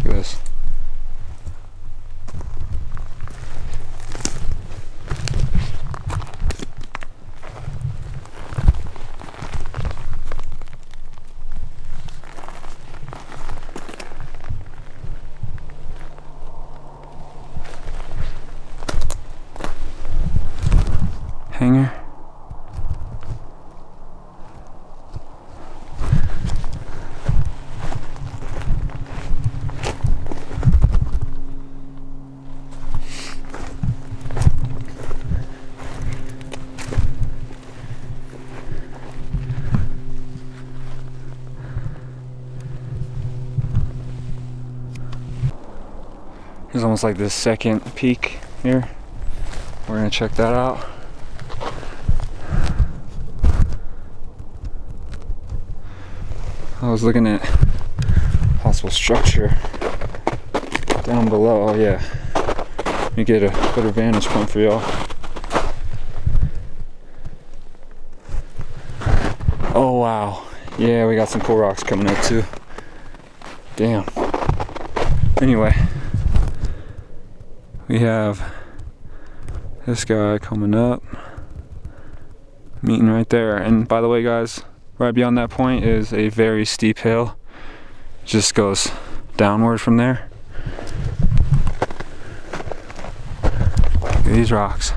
Look at this. Hanger. There's almost like this second peak here. We're gonna check that out. I was looking at possible structure down below. Oh yeah, let me get a better vantage point for y'all. Oh wow, yeah, we got some cool rocks coming up too. Damn. Anyway, we have this guy coming up, meeting right there. And by the way, guys, right beyond that point is a very steep hill. Just goes downward from there. Look at these rocks.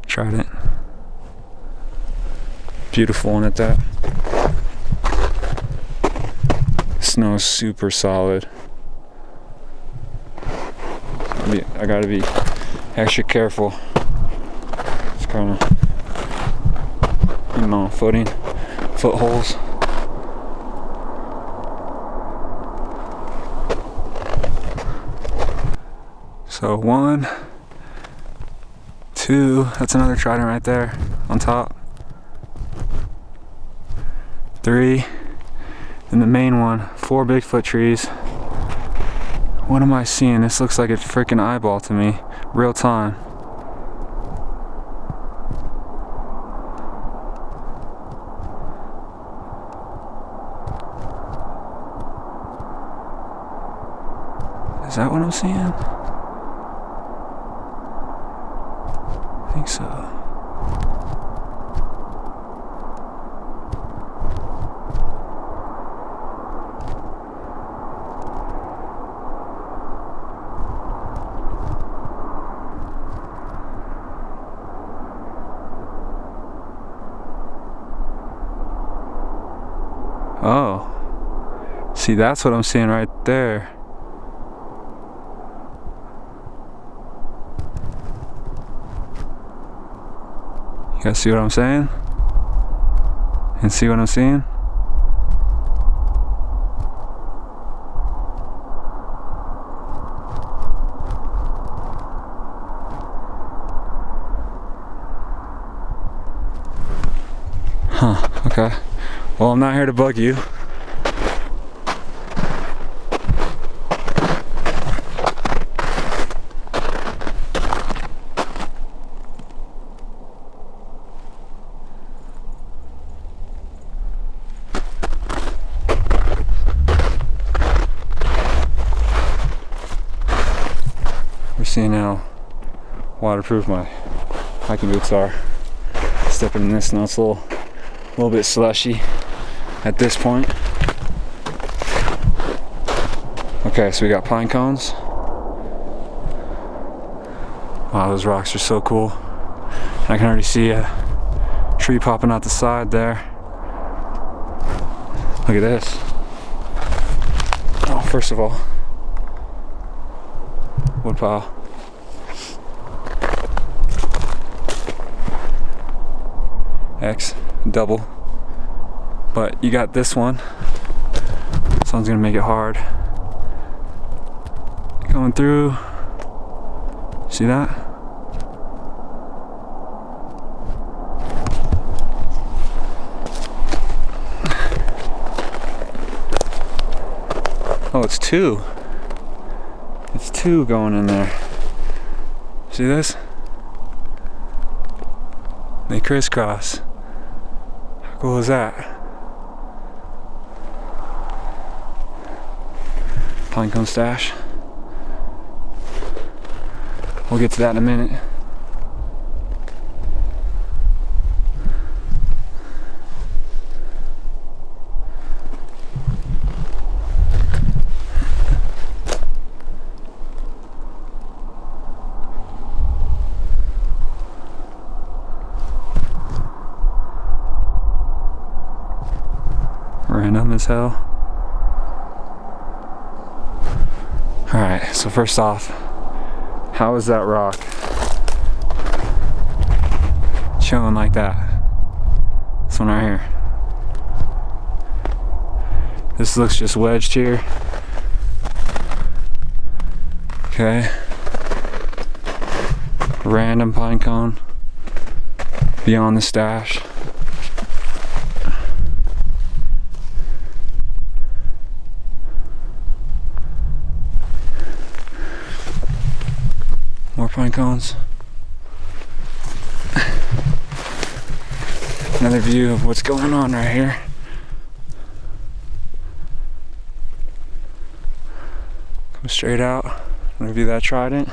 Tried it. Beautiful one at that. Snow's super solid. I gotta be extra careful. It's kind of, you know, footholds. So 1, 2, that's another trident right there on top. 3, and the main one, 4 Bigfoot trees. What am I seeing? This looks like a freaking eyeball to me. Real time. Is that what I'm seeing? I think so. Oh, see, that's what I'm seeing right there. You guys see what I'm saying? And see what I'm seeing? Huh, okay. Well, I'm not here to bug you. We're seeing how waterproof my hiking boots are. Stepping in this snow, it's a little bit slushy at this point. Okay, so we got pine cones. Wow, those rocks are so cool. I can already see a tree popping out the side there. Look at this. Oh, first of all, wood pile. X, double. But you got this one. This one's gonna make it hard. Going through. See that? Oh, it's 2. It's 2 going in there. See this? They crisscross. How cool is that? Pinecone stash. We'll get to that in a minute. Random as hell. Alright, so first off, how is that rock chilling like that? This one right here. This looks just wedged here. Okay. Random pine cone beyond the stash. pine cones. Another view of what's going on right here. Come straight out. Another view of that trident.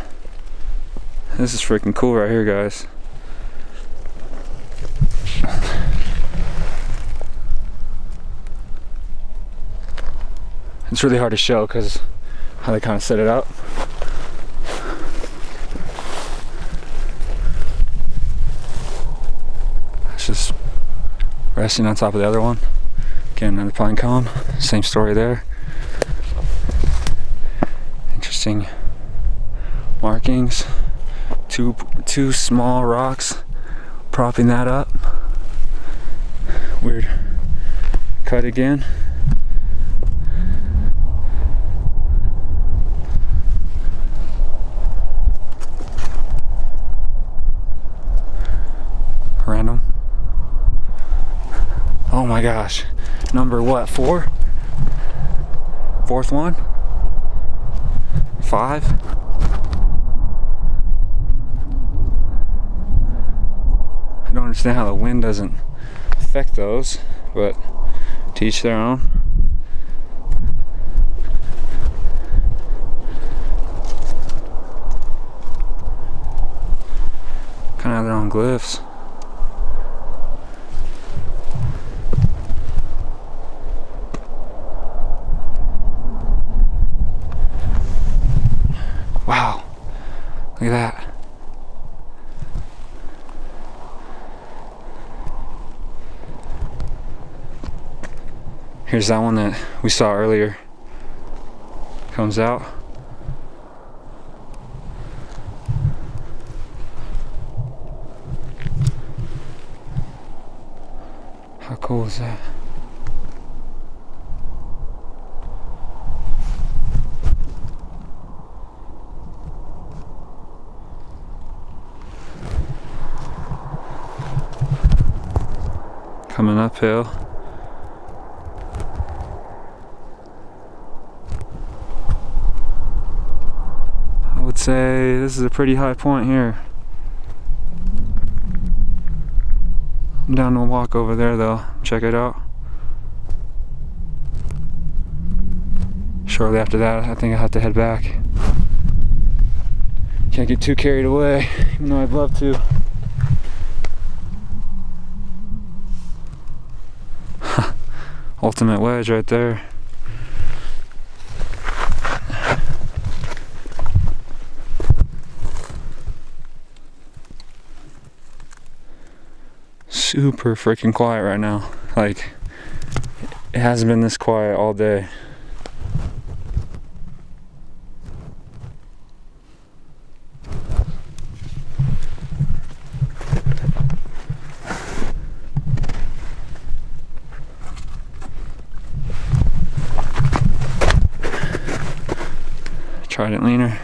This is freaking cool right here, guys. It's really hard to show because how they kind of set it up. It's just resting on top of the other one. Again, another pine cone. Same story there. Interesting markings. Two small rocks propping that up. Weird cut again. Random. Oh my gosh. Number what? 4? Fourth one? 5? I don't understand how the wind doesn't affect those, but to each their own. Kind of have their own glyphs. Wow, look at that. Here's that one that we saw earlier. Comes out. How cool is that? Coming uphill. I would say this is a pretty high point here. I'm down to walk over there though. Check it out. Shortly after that, I think I have to head back. Can't get too carried away, even though I'd love to. Ultimate wedge right there. Super freaking quiet right now. Like, it hasn't been this quiet all day. Trident leaner.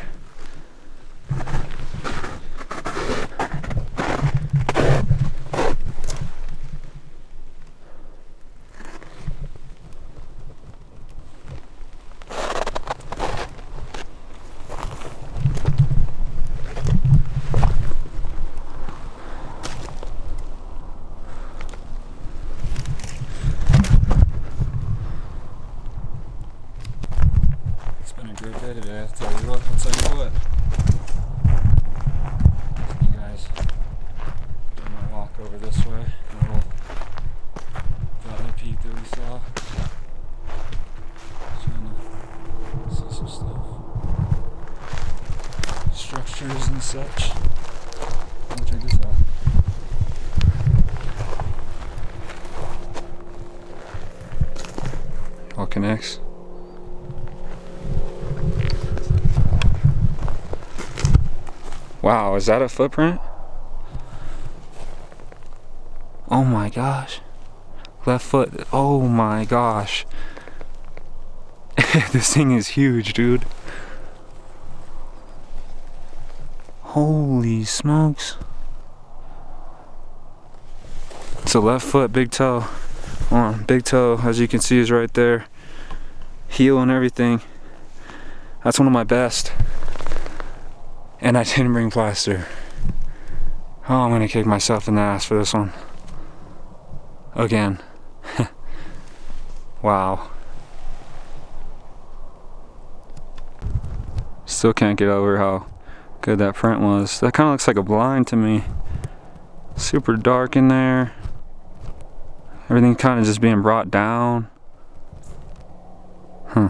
Great day today, I'll tell you what. You guys, do my walk over this way, and we'll let me peek through we saw. Trying to see some stuff. Structures and such. Let me check this out. All connects. Wow, is that a footprint? Oh my gosh. Left foot. Oh my gosh. This thing is huge, dude. Holy smokes. It's a left foot, big toe. Big toe, as you can see, is right there. Heel and everything. That's one of my best. And I didn't bring plaster. Oh, I'm gonna kick myself in the ass for this one. Again. Wow. Still can't get over how good that print was. That kind of looks like a blind to me. Super dark in there. Everything kind of just being brought down. Huh.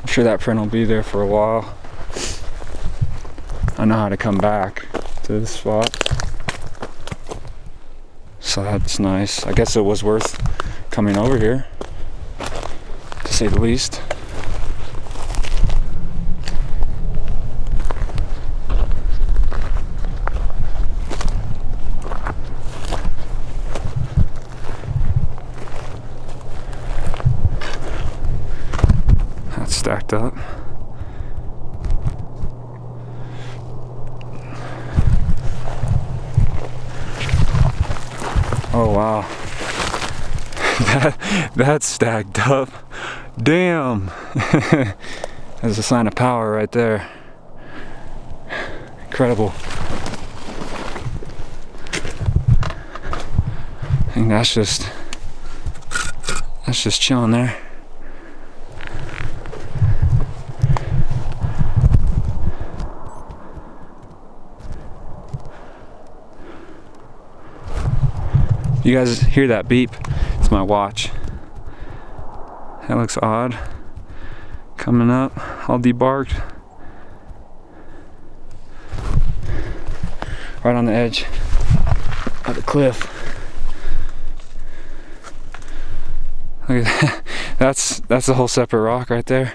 I'm sure that print will be there for a while. I know how to come back to this spot. So that's nice. I guess it was worth coming over here, to say the least. That's stacked up. Oh wow, that's stacked up. Damn. That's a sign of power right there. Incredible. I think that's just chilling there. You guys hear that beep? It's my watch. That looks odd. Coming up, all debarked. Right on the edge of the cliff. Look at that. That's a whole separate rock right there.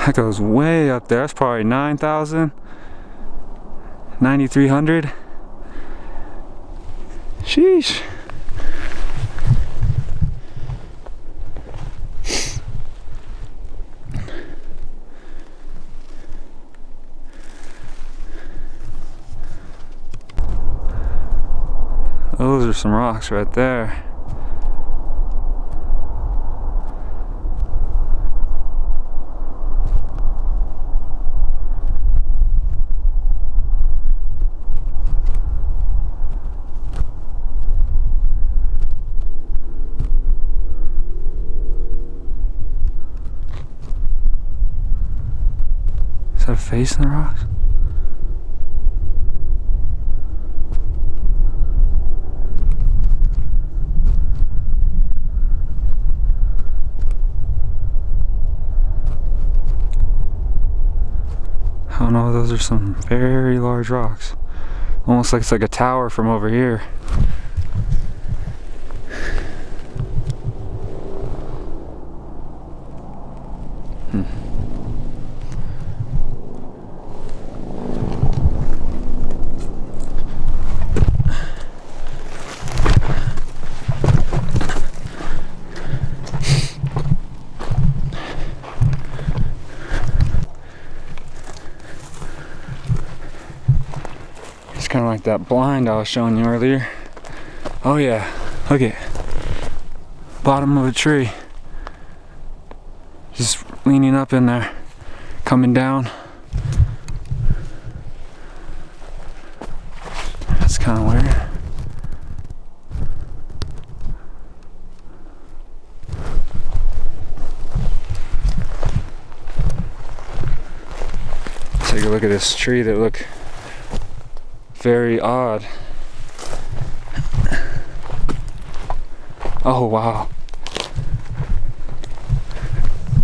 That goes way up there. That's probably 9,000, 9,300. Sheesh. Those are some rocks right there. Is that a face in the rocks? I don't know, those are some very large rocks. Almost like it's like a tower from over here. Kind of like that blind I was showing you earlier. Oh yeah, look at bottom of a tree, just leaning up in there, coming down. That's kind of weird. Take a look at this tree that look very odd. Oh wow.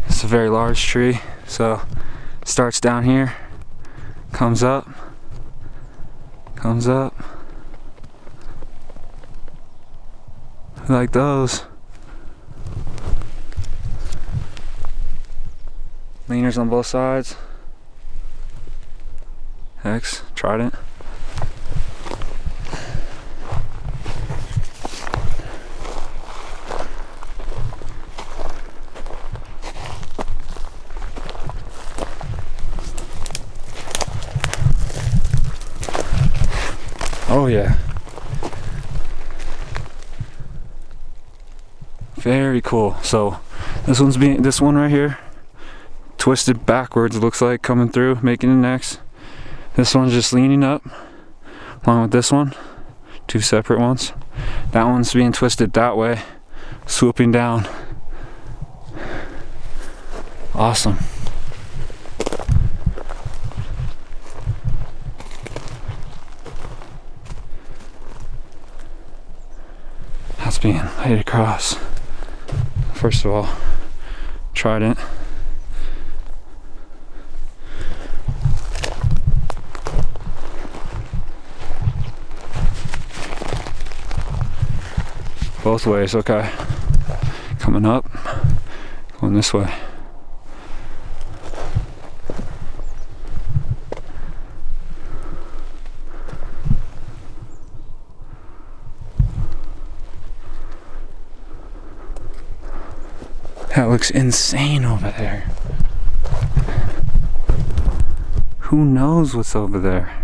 It's a very large tree. So starts down here, comes up, like those. Leaners on both sides. X, trident. Oh yeah. Very cool. So this one right here, twisted backwards, it looks like, coming through, making an X. This one's just leaning up, along with this one, two separate ones. That one's being twisted that way, swooping down. Awesome. That's being laid across. First of all, trident. Both ways, okay. Coming up, going this way. That looks insane over there. Who knows what's over there?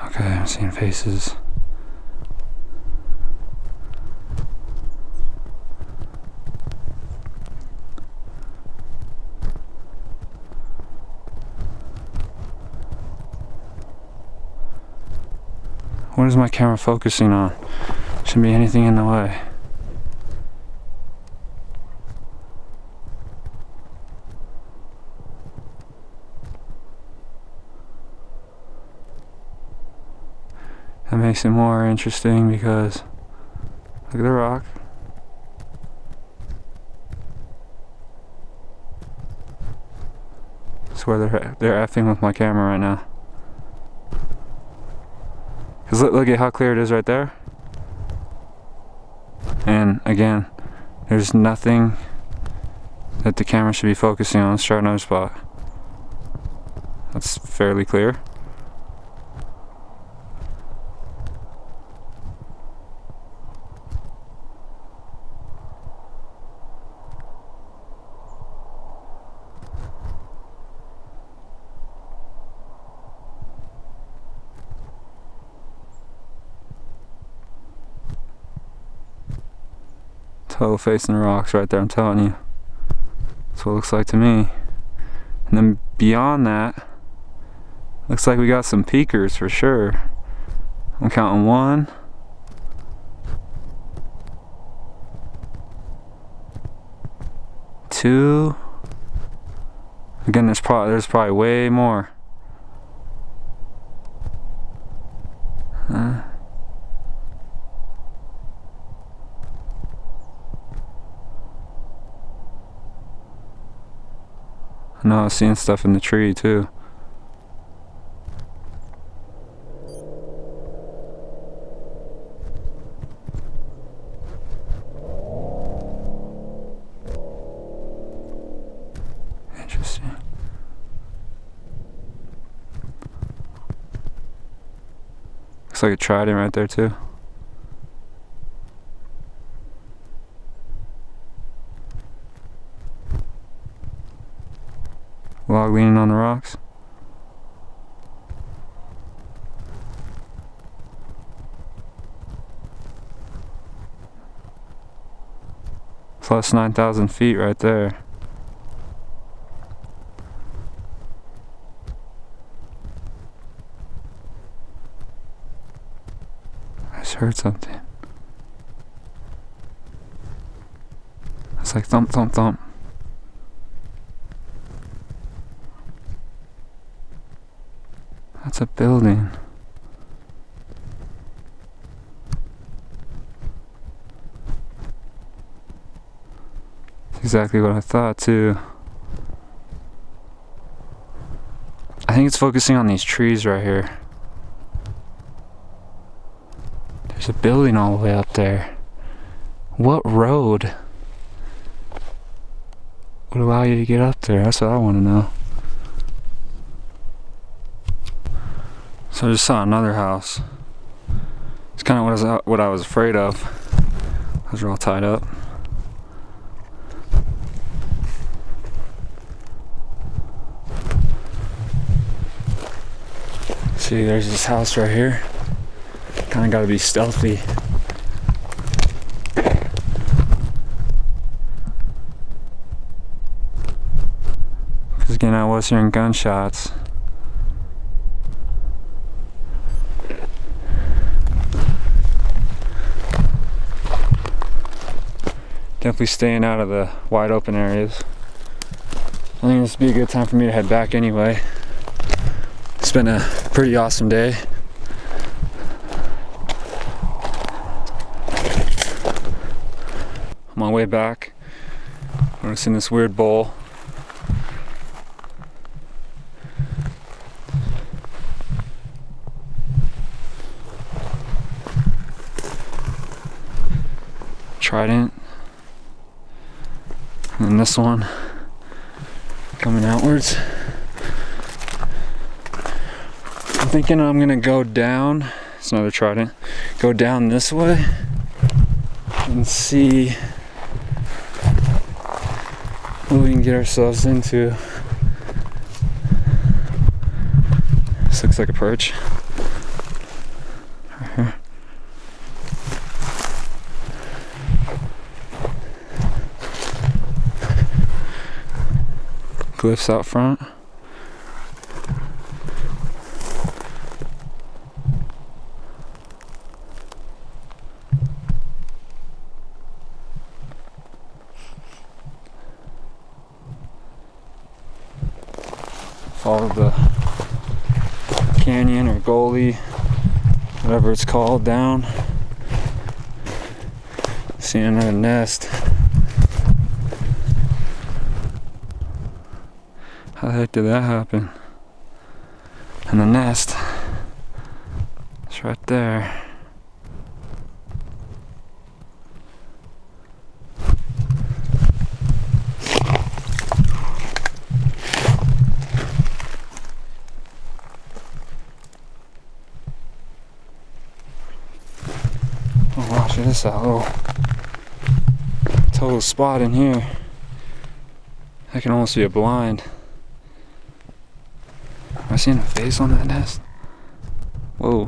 Okay, I'm seeing faces. What is my camera focusing on? Shouldn't be anything in the way. That makes it more interesting because look at the rock. I swear they're effing with my camera right now. Cause look at how clear it is right there. And again, there's nothing that the camera should be focusing on. Let's try another spot. That's fairly clear. Toe facing the rocks right there, I'm telling you. That's what it looks like to me. And then beyond that, looks like we got some peekers for sure. I'm counting 1, 2. Again, there's probably way more. I know I was seeing stuff in the tree too. Interesting. Looks like a trident right there too. Log leaning on the rocks. Plus 9,000 feet right there. I just heard something. It's like thump, thump, thump. That's a building. That's exactly what I thought too. I think it's focusing on these trees right here. There's a building all the way up there. What road would allow you to get up there? That's what I want to know. So I just saw another house. It's kind of what I was afraid of. Those are all tied up. See, there's this house right here. Kind of got to be stealthy. Because again, I was hearing gunshots. Definitely staying out of the wide open areas. I think this would be a good time for me to head back anyway. It's been a pretty awesome day. On my way back, noticing this weird bowl. Trident. And then this one coming outwards. I'm thinking I'm gonna go down. It's another trident. Go down this way and see what we can get ourselves into. This looks like a perch. Right here. Glyphs out front. Follow the canyon or gully, whatever it's called, down. See another nest. How the heck did that happen? And the nest is right there. Oh wow, check this out. Little total spot in here. That can almost be a blind. Am I seeing a face on that nest? Whoa.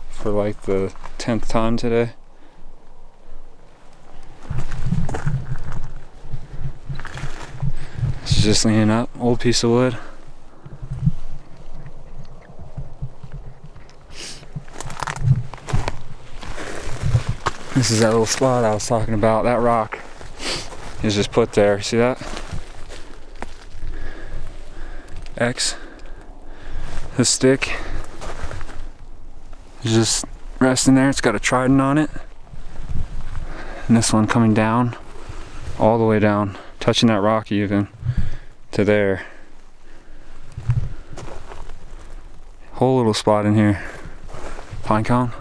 For like the 10th time today. This is just leaning up, old piece of wood. This is that little spot I was talking about. That rock is just put there. See that? X. The stick is just resting there. It's got a trident on it. And this one coming down, all the way down, touching that rock even to there. Whole little spot in here. Pine cone.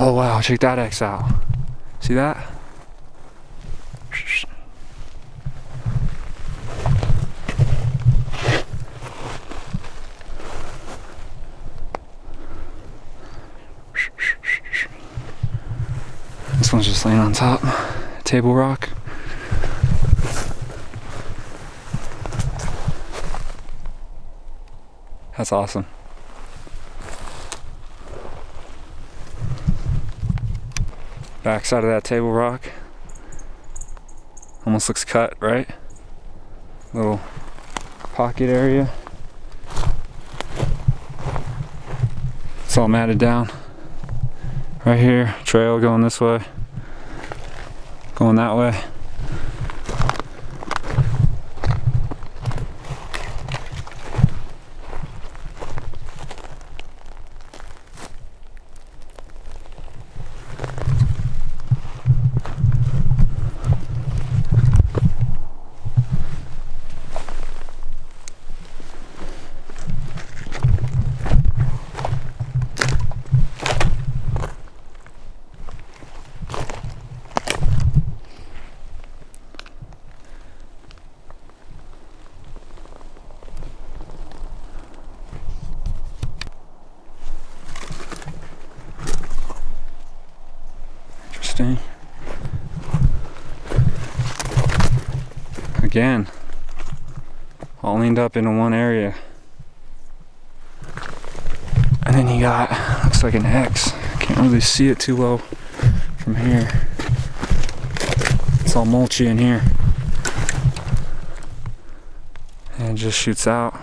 Oh wow, check that X out. See that? This one's just laying on top. Table rock. That's awesome. Backside of that table rock. Almost looks cut, right? Little pocket area. It's all matted down. Right here, trail going this way. Going that way. Again, all leaned up into one area. And then you got, looks like an X. Can't really see it too well from here. It's all mulchy in here. And it just shoots out.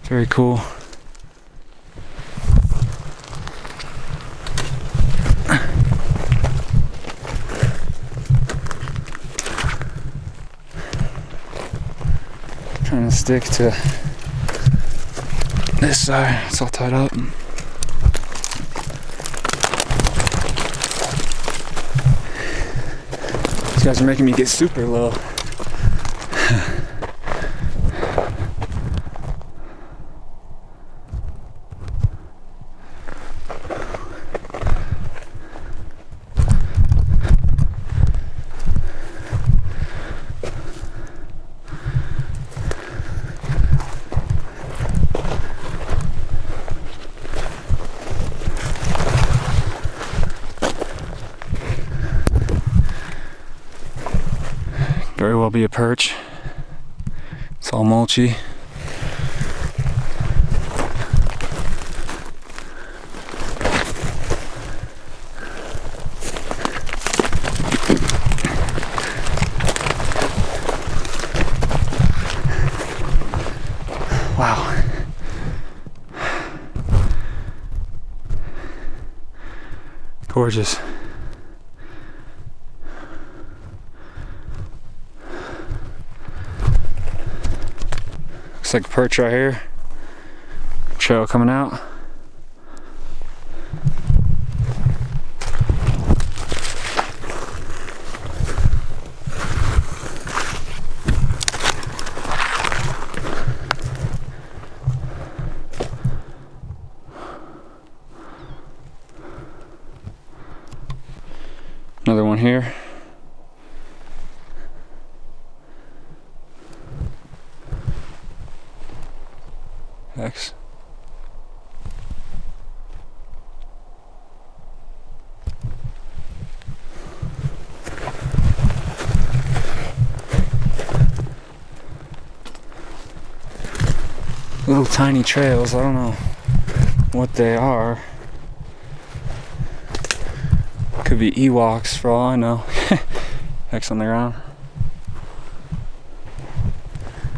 Very cool. Trying to stick to this side. It's all tied up. These guys are making me get super low. Very well be a perch. It's all mulchy. Wow. Gorgeous. Looks like a perch right here. Trail coming out. Another one here. X. Little tiny trails, I don't know what they are. Could be Ewoks for all I know. X on the ground.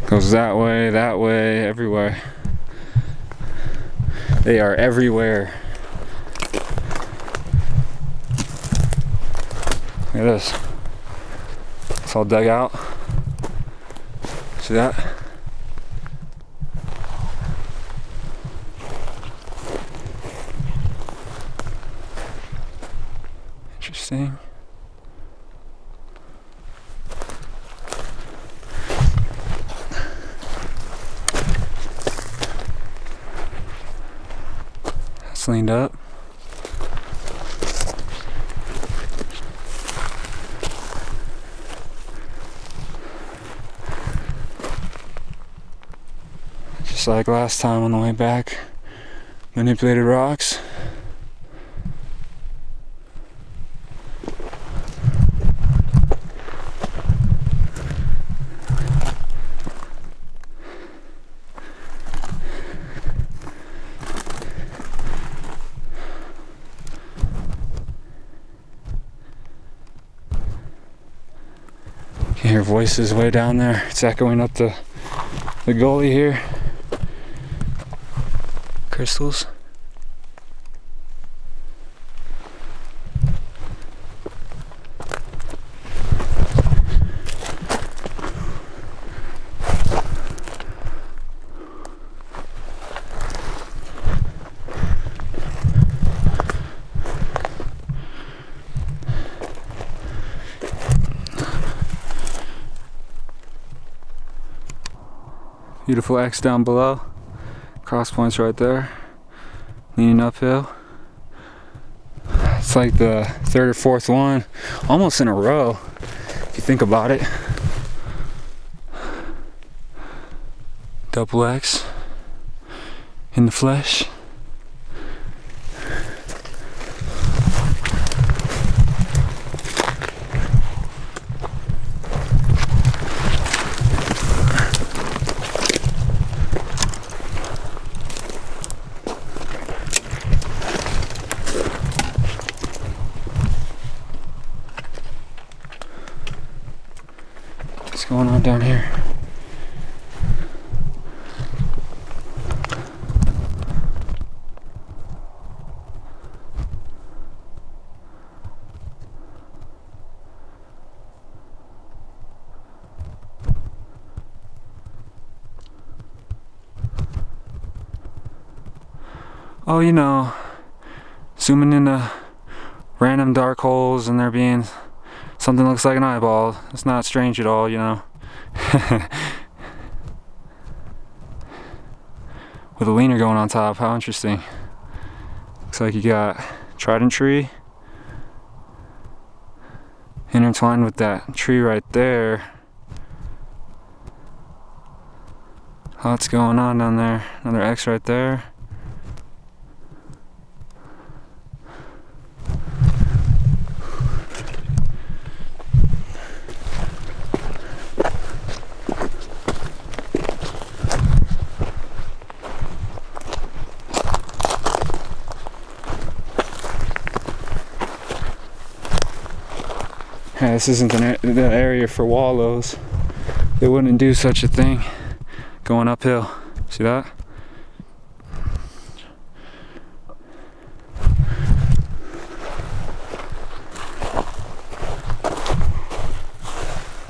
Goes that way, everywhere. They are everywhere. Look at this. It's all dug out. See that? Interesting. That's leaned up. Just like last time on the way back, manipulated rocks. You can hear voices way down there. It's echoing up the gully here. Crystals. Beautiful X down below. Cross points right there. Leaning uphill. It's like the third or fourth one, almost in a row, if you think about it. Double X in the flesh. here. Oh, you know, zooming into random dark holes and there being something that looks like an eyeball. It's not strange at all, you know. With a leaner going on top, how interesting. Looks like you got trident tree intertwined with that tree right there. Lots going on down there. Another X right there. Yeah, this isn't the area for wallows. They wouldn't do such a thing going uphill. See that?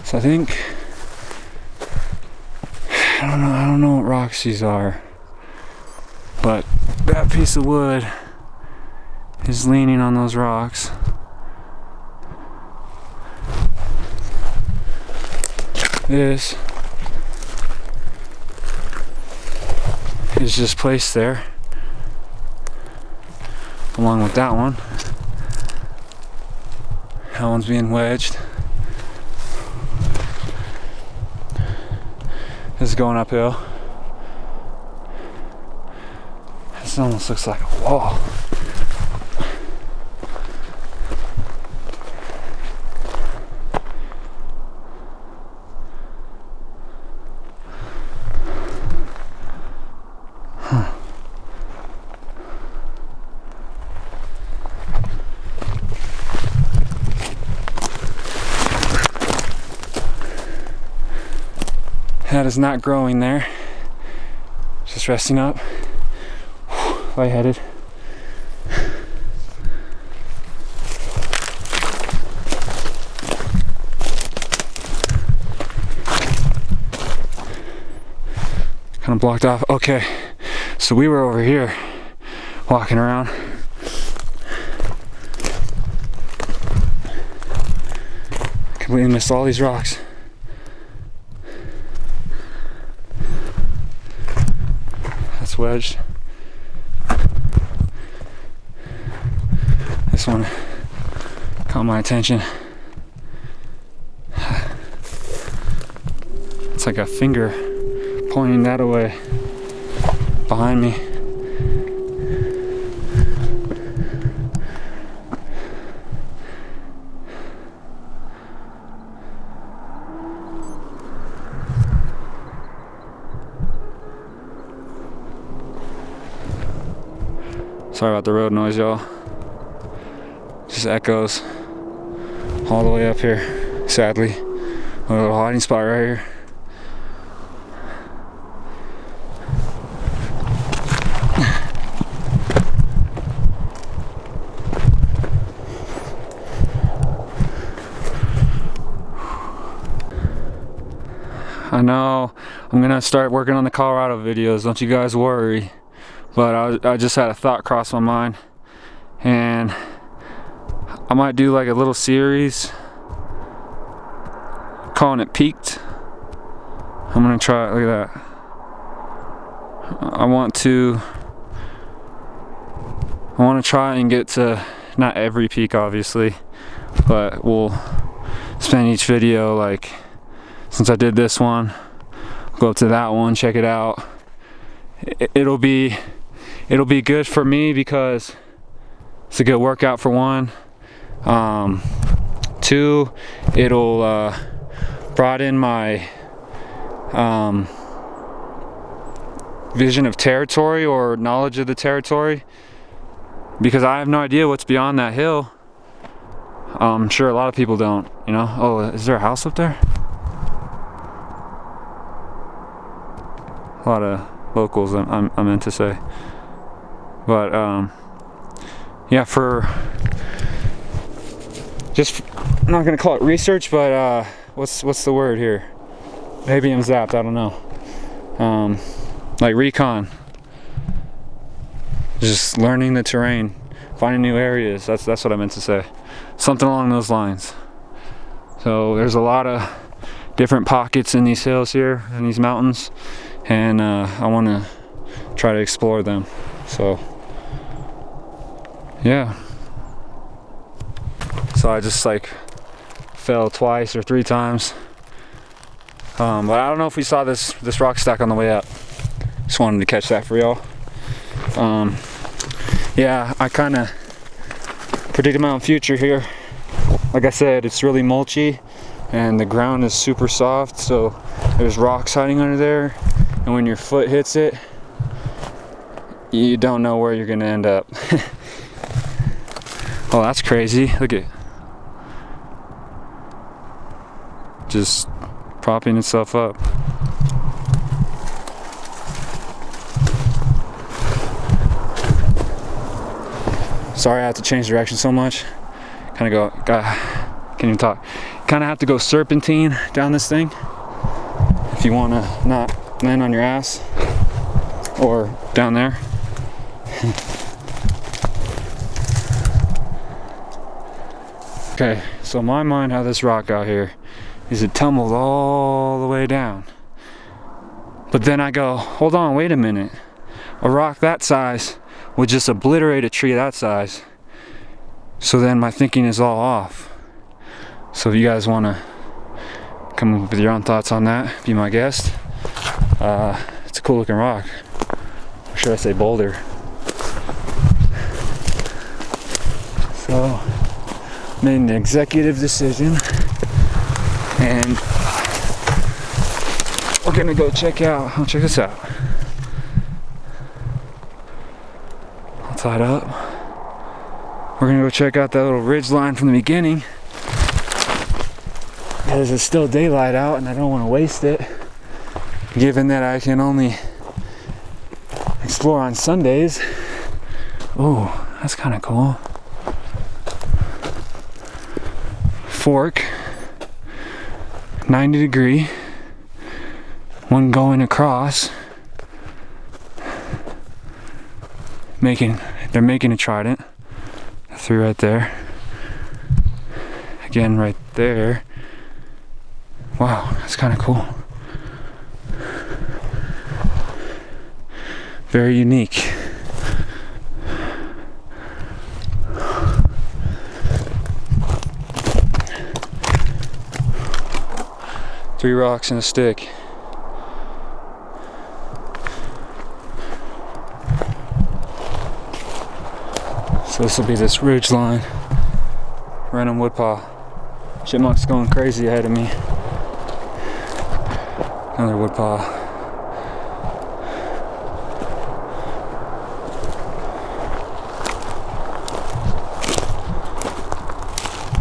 So I think I don't know what rocks these are, but that piece of wood is leaning on those rocks. This is just placed there along with that one. That one's being wedged. This is going uphill. This almost looks like a wall. That is not growing there. Just resting up. Lightheaded. Kind of blocked off. Okay, so we were over here walking around. Completely missed all these rocks. That's wedged. This one caught my attention. It's like a finger pointing that away behind me. Sorry about the road noise, y'all. Just echoes all the way up here, sadly. A little hiding spot right here. I know I'm gonna start working on the Colorado videos, don't you guys worry. But I just had a thought cross my mind, and I might do like a little series calling it Peaked. I'm gonna try it. Look at that. I want to try and get to not every peak, obviously, but we'll spend each video, like, since I did this one, go up to that one, check it out. It'll be good for me because it's a good workout for one. Two, it'll broaden my vision of territory or knowledge of the territory, because I have no idea what's beyond that hill. I'm sure a lot of people don't, you know. Oh, is there a house up there? A lot of locals, I meant to say. But yeah, for just, I'm not gonna call it research, but what's the word here? Maybe I'm zapped, I don't know. Like recon, just learning the terrain, finding new areas. That's what I meant to say. Something along those lines. So there's a lot of different pockets in these hills here, in these mountains, and I want to try to explore them. So yeah. So I just like fell twice or 3 times. But I don't know if we saw this rock stack on the way up. Just wanted to catch that for y'all. Yeah, I kind of predicted my own future here. Like I said, it's really mulchy and the ground is super soft, so there's rocks hiding under there, and when your foot hits it, you don't know where you're gonna end up. Oh, that's crazy. Look at it. Just propping itself up. Sorry I have to change direction so much. Kind of can't even talk. Kind of have to go serpentine down this thing if you want to not land on your ass or down there. Okay, so in my mind, how this rock out here is it tumbled all the way down. But then I go, hold on, wait a minute. A rock that size would just obliterate a tree that size. So then my thinking is all off. So if you guys want to come up with your own thoughts on that, be my guest. It's a cool looking rock. Or should I say boulder? So, made an executive decision, and we're gonna go check out, check this out. All tied up. We're gonna go check out that little ridge line from the beginning, because it's still daylight out and I don't want to waste it, given that I can only explore on Sundays. Oh, that's kind of cool. Fork, 90 degree, one going across, they're making a trident. Through right there. Again, right there. Wow, that's kind of cool. Very unique. Three rocks and a stick. So this will be this ridge line. Random woodpile. Chipmunk's going crazy ahead of me. Another woodpile.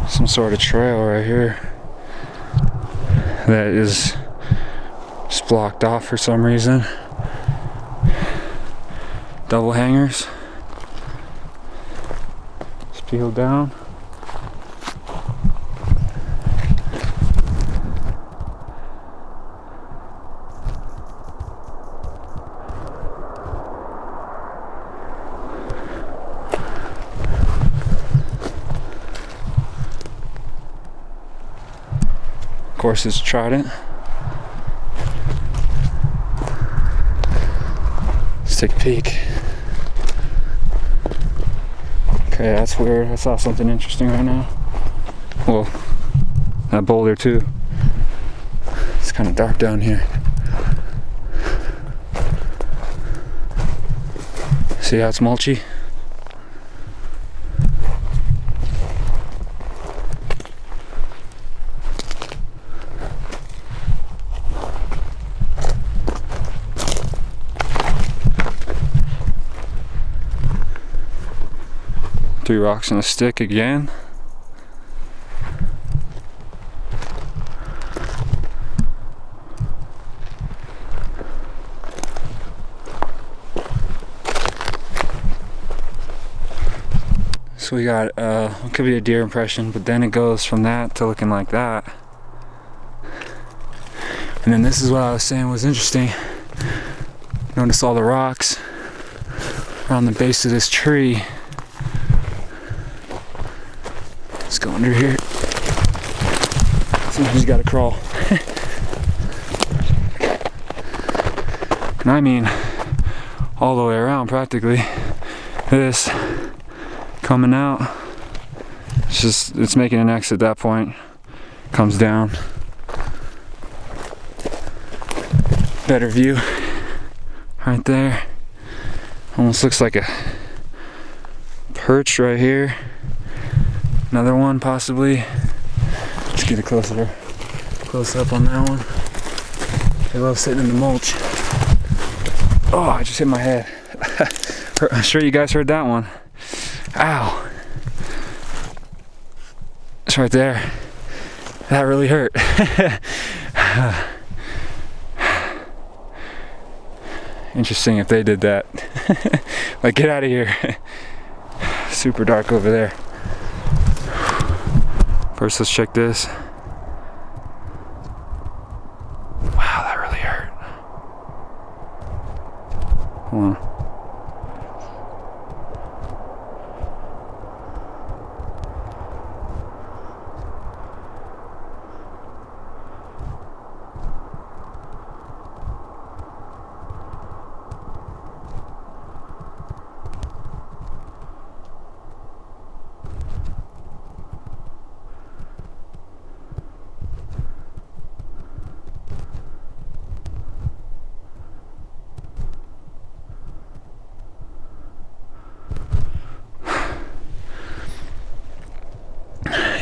Some sort of trail right here that is just blocked off for some reason. Double hangers. Peel down. Of course, it's trident. Let's take a peek. Okay, that's weird. I saw something interesting right now. Well, that boulder too. It's kind of dark down here. See how it's mulchy? Three rocks and a stick again. So we got, it could be a deer impression, but then it goes from that to looking like that. And then this is what I was saying was interesting. Notice all the rocks around the base of this tree. Let's go under here. Somebody's gotta crawl. And I mean, all the way around practically. This coming out. It's making an X at that point. Comes down. Better view right there. Almost looks like a perch right here. Another one possibly. Let's get a close up on that one. They love sitting in the mulch. Oh, I just hit my head. I'm sure you guys heard that one. Ow. It's right there. That really hurt. Interesting if they did that. Like, get out of here. Super dark over there. First, let's check this. Wow, that really hurt. Hold on.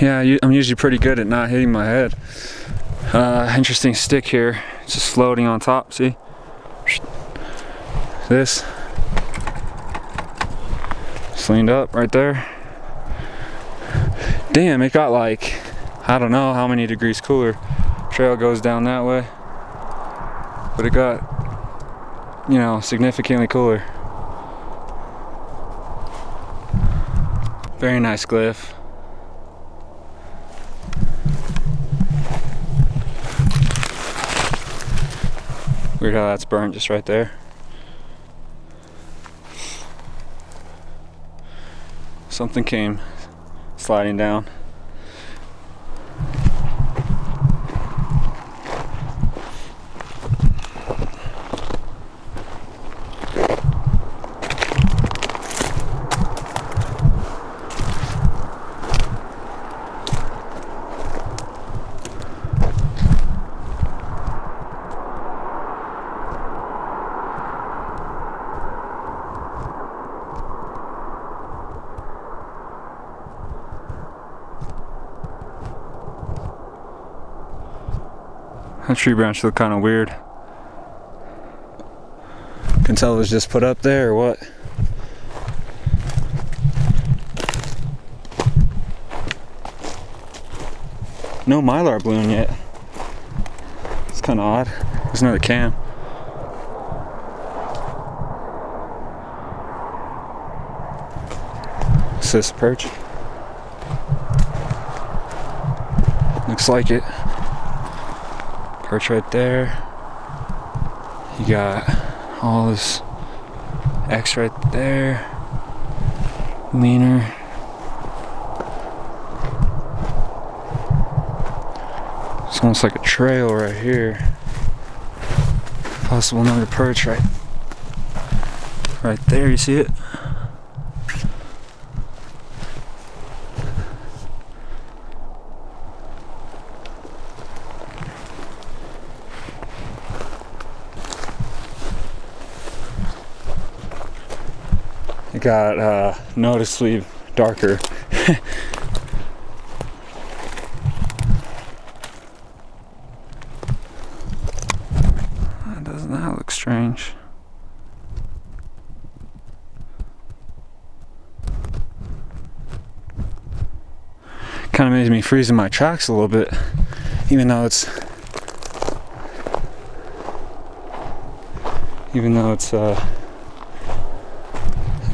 Yeah, I'm usually pretty good at not hitting my head. Interesting stick here. It's just floating on top, see? This. Just leaned up right there. Damn, it got like, I don't know how many degrees cooler. Trail goes down that way. But it got, you know, significantly cooler. Very nice glyph. Weird how that's burnt just right there. Something came sliding down. That tree branch looked kind of weird. Can tell it was just put up there or what. No Mylar bloom yet. It's kind of odd. There's another cam. Is this a perch? Looks like it. Perch right there. You got all this X right there. Leaner. It's almost like a trail right here. Possible another perch right there, you see it? It got noticeably darker. Doesn't that look strange? Kind of made me freeze in my tracks a little bit, even though it's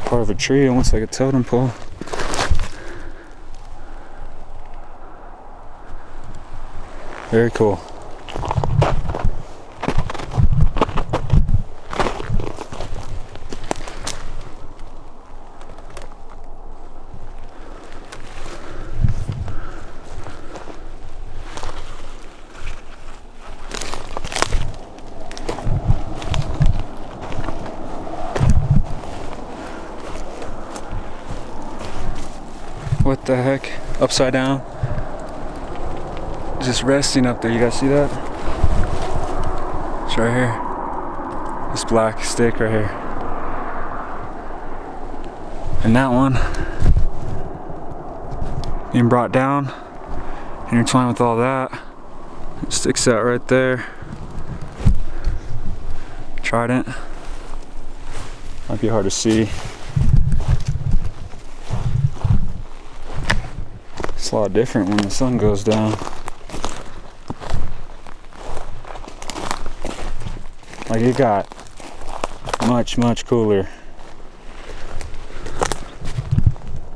part of a tree, almost like a totem pole. Very cool. What the heck? Upside down. Just resting up there. You guys see that? It's right here. This black stick right here. And that one being brought down, intertwined with all that. It sticks out right there. Trident. Might be hard to see. It's a lot different when the sun goes down. Like it got much cooler.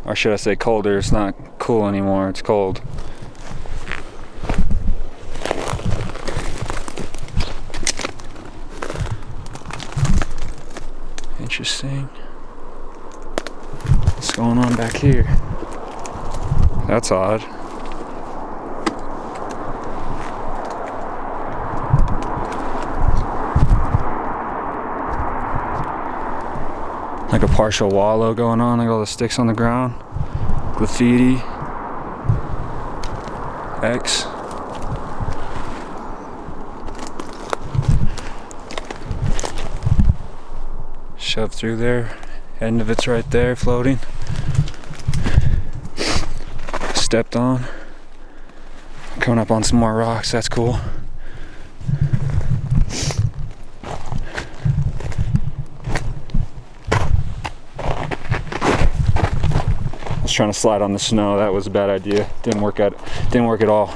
Or should I say colder? It's not cool anymore, it's cold. Interesting. What's going on back here? That's odd. Like a partial wallow going on, like all the sticks on the ground. Graffiti. X. Shoved through there. End of it's right there, floating. Stepped on. Coming up on some more rocks, that's cool. I was trying to slide on the snow, that was a bad idea. Didn't work at all.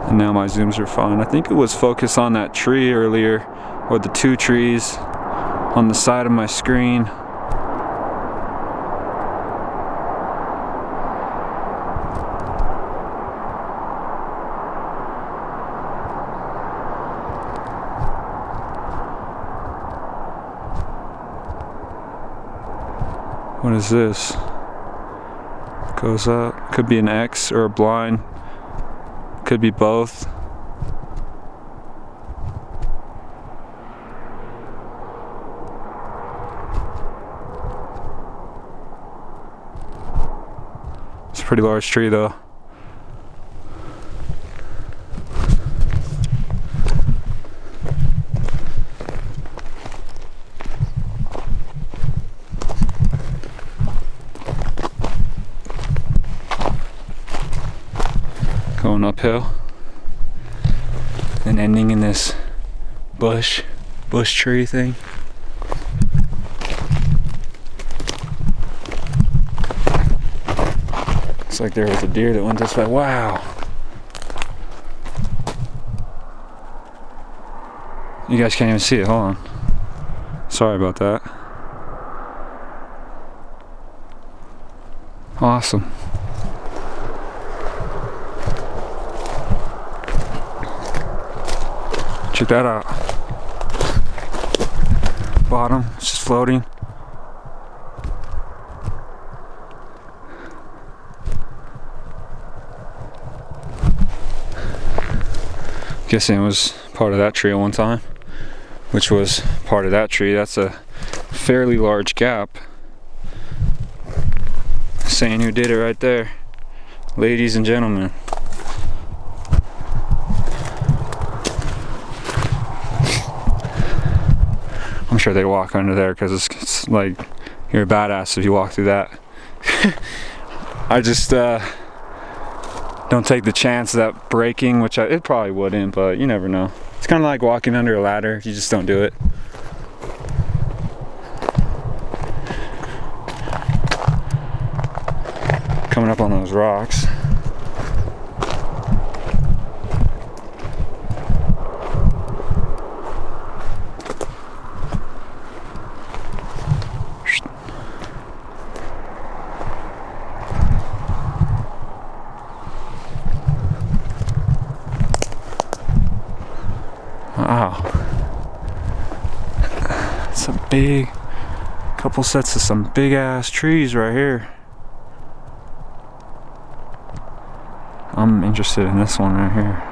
And now my zooms are fine. I think it was focused on that tree earlier, or the two trees on the side of my screen. What is this? Goes up. Could be an X or a blind. Could be both. It's a pretty large tree though. Going uphill and ending in this bush tree thing. Looks like there was a deer that went this way. Wow. You guys can't even see it, hold on. Sorry about that. Awesome. Check that out. Bottom, it's just floating. Guessing it was part of that tree at one time, which was part of that tree. That's a fairly large gap. Saying who did it right there. Ladies and gentlemen. I'm sure they'd walk under there because it's like you're a badass if you walk through that. I just don't take the chance of that breaking, which it probably wouldn't, but you never know. It's kind of like walking under a ladder, you just don't do it. Coming up on those rocks. big, couple sets of some big ass trees right here. I'm interested in this one right here.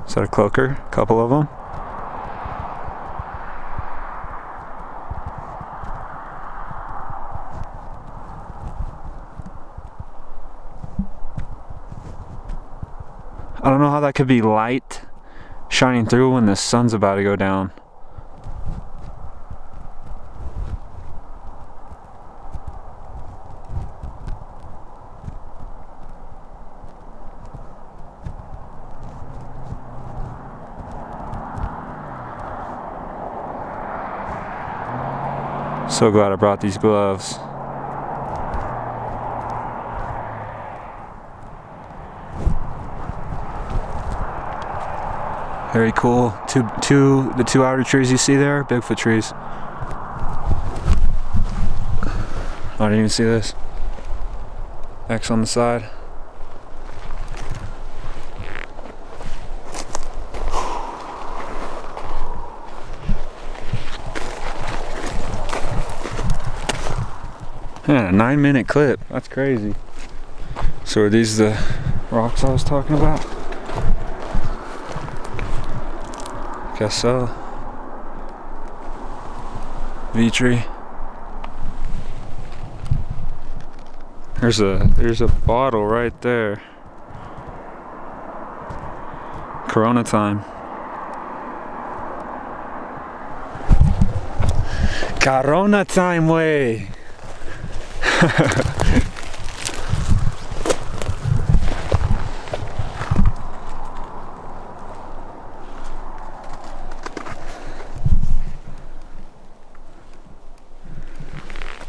Is that a cloaker? A couple of them? I don't know how that could be light shining through when the sun's about to go down. So glad I brought these gloves. Very cool. The two outer trees you see there, Bigfoot trees. Oh, I didn't even see this. X on the side. Man, a 9-minute clip. That's crazy. So are these the rocks I was talking about? Guess so. V-tree. There's a bottle right there. Corona time. Corona time way.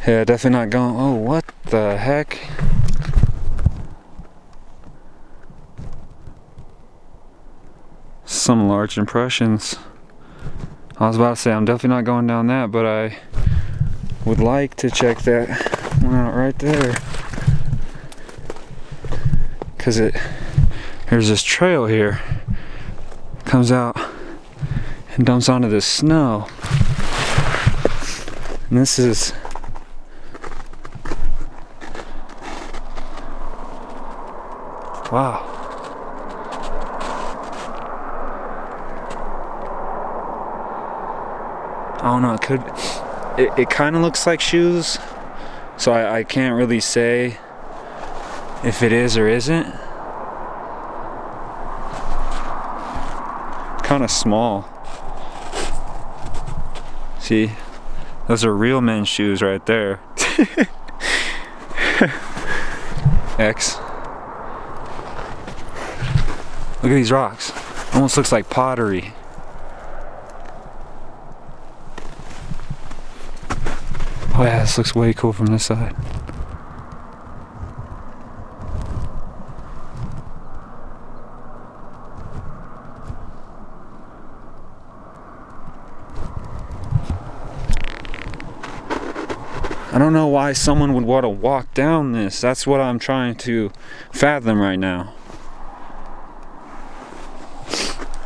Yeah, definitely not going. Oh, what the heck? Some large impressions. I was about to say I'm definitely not going down that, but I would like to check that one out right there. Cause there's this trail here. Comes out and dumps onto this snow. And this is wow. I don't know, it kind of looks like shoes, so I can't really say if it is or isn't. Kind of small. See, those are real men's shoes right there. X. Look at these rocks. Almost looks like pottery. Oh yeah, this looks way cool from this side. I don't know why someone would want to walk down this. That's what I'm trying to fathom right now.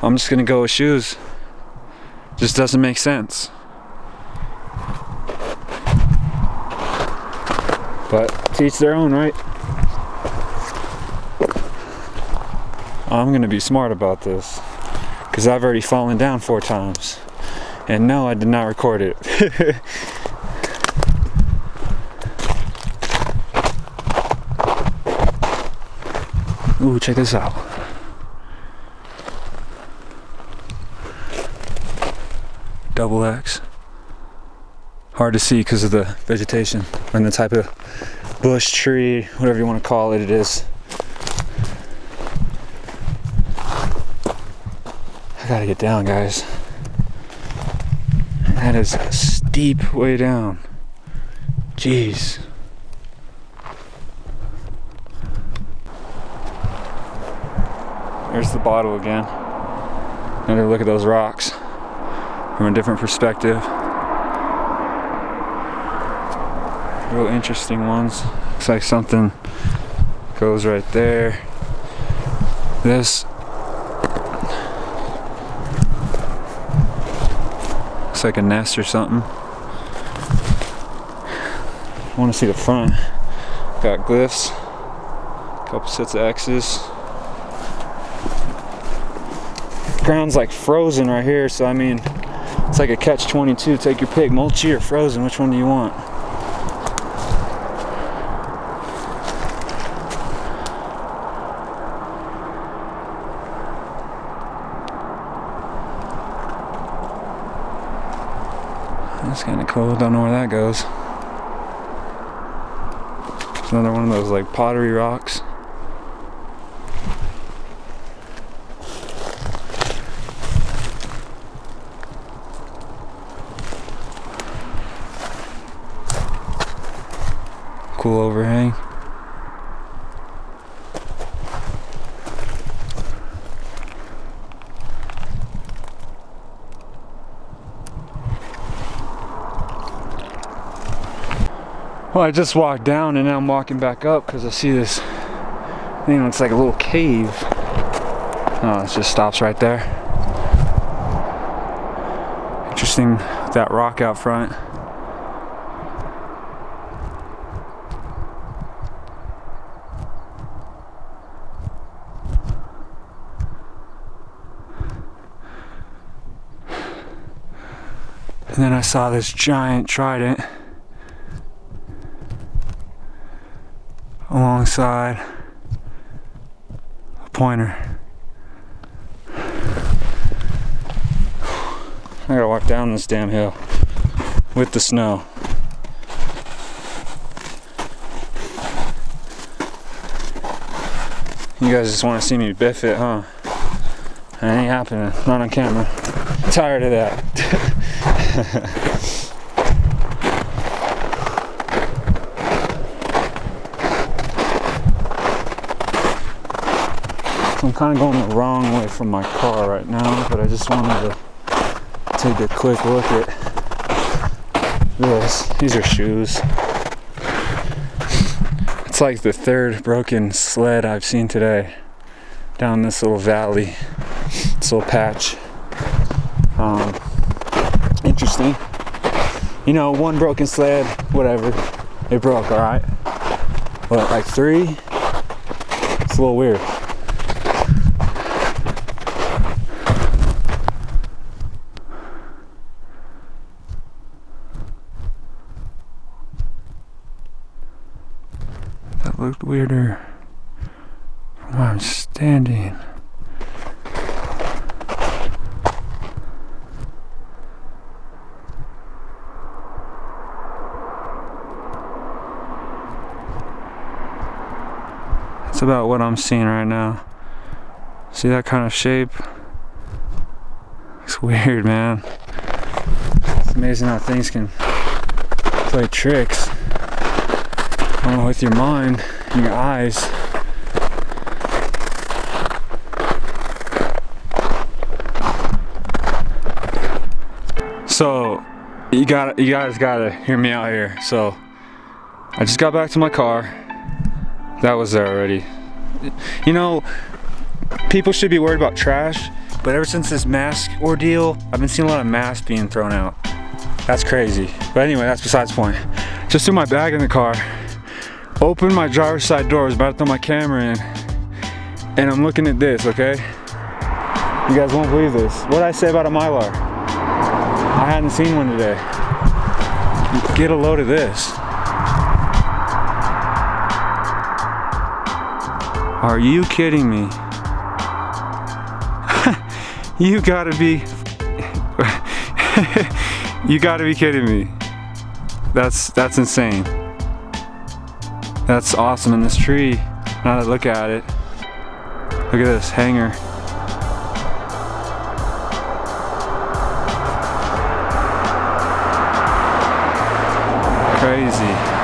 I'm just gonna go with shoes. Just doesn't make sense. But to each their own, right? I'm gonna be smart about this, because I've already fallen down 4 times. And no, I did not record it. Ooh, check this out. Double X. Hard to see because of the vegetation and the type of bush, tree, whatever you want to call it, it is. I gotta get down, guys. That is a steep way down. Jeez. There's the bottle again. Another look at those rocks from a different perspective. Real interesting ones. Looks like something goes right there. This looks like a nest or something. I want to see the front. Got glyphs, a couple sets of X's. Ground's like frozen right here, so I mean, it's like a catch-22. Take your pick, mulchy or frozen. Which one do you want? That's kind of cool. Don't know where that goes. It's another one of those like pottery rocks. Cool overhang. Well, I just walked down and now I'm walking back up because I see this thing. Looks like a little cave. Oh, it just stops right there. Interesting, that rock out front. And then I saw this giant trident alongside a pointer. I gotta walk down this damn hill with the snow. You guys just want to see me biff it, huh? That ain't happening. Not on camera. Tired of that. I'm kind of going the wrong way from my car right now, but I just wanted to take a quick look at this. These are shoes. It's like the third broken sled I've seen today down this little valley, this little patch. Interesting. You know, one broken sled, whatever, it broke, alright? But like three, it's a little weird. That looked weirder from where I'm standing. That's about what I'm seeing right now. See that kind of shape? It's weird, man. It's amazing how things can play tricks. With your mind and your eyes. So you guys gotta hear me out here. So I just got back to my car. That was there already. You know, people should be worried about trash, but ever since this mask ordeal, I've been seeing a lot of masks being thrown out. That's crazy. But anyway, that's besides the point. Just threw my bag in the car, opened my driver's side door, was about to throw my camera in, and I'm looking at this, okay? You guys won't believe this. What did I say about a Mylar? I hadn't seen one today. Get a load of this. Are you kidding me? You gotta be you gotta be kidding me. That's insane. That's awesome. In this tree, now that I look at it, look at this hanger. Crazy.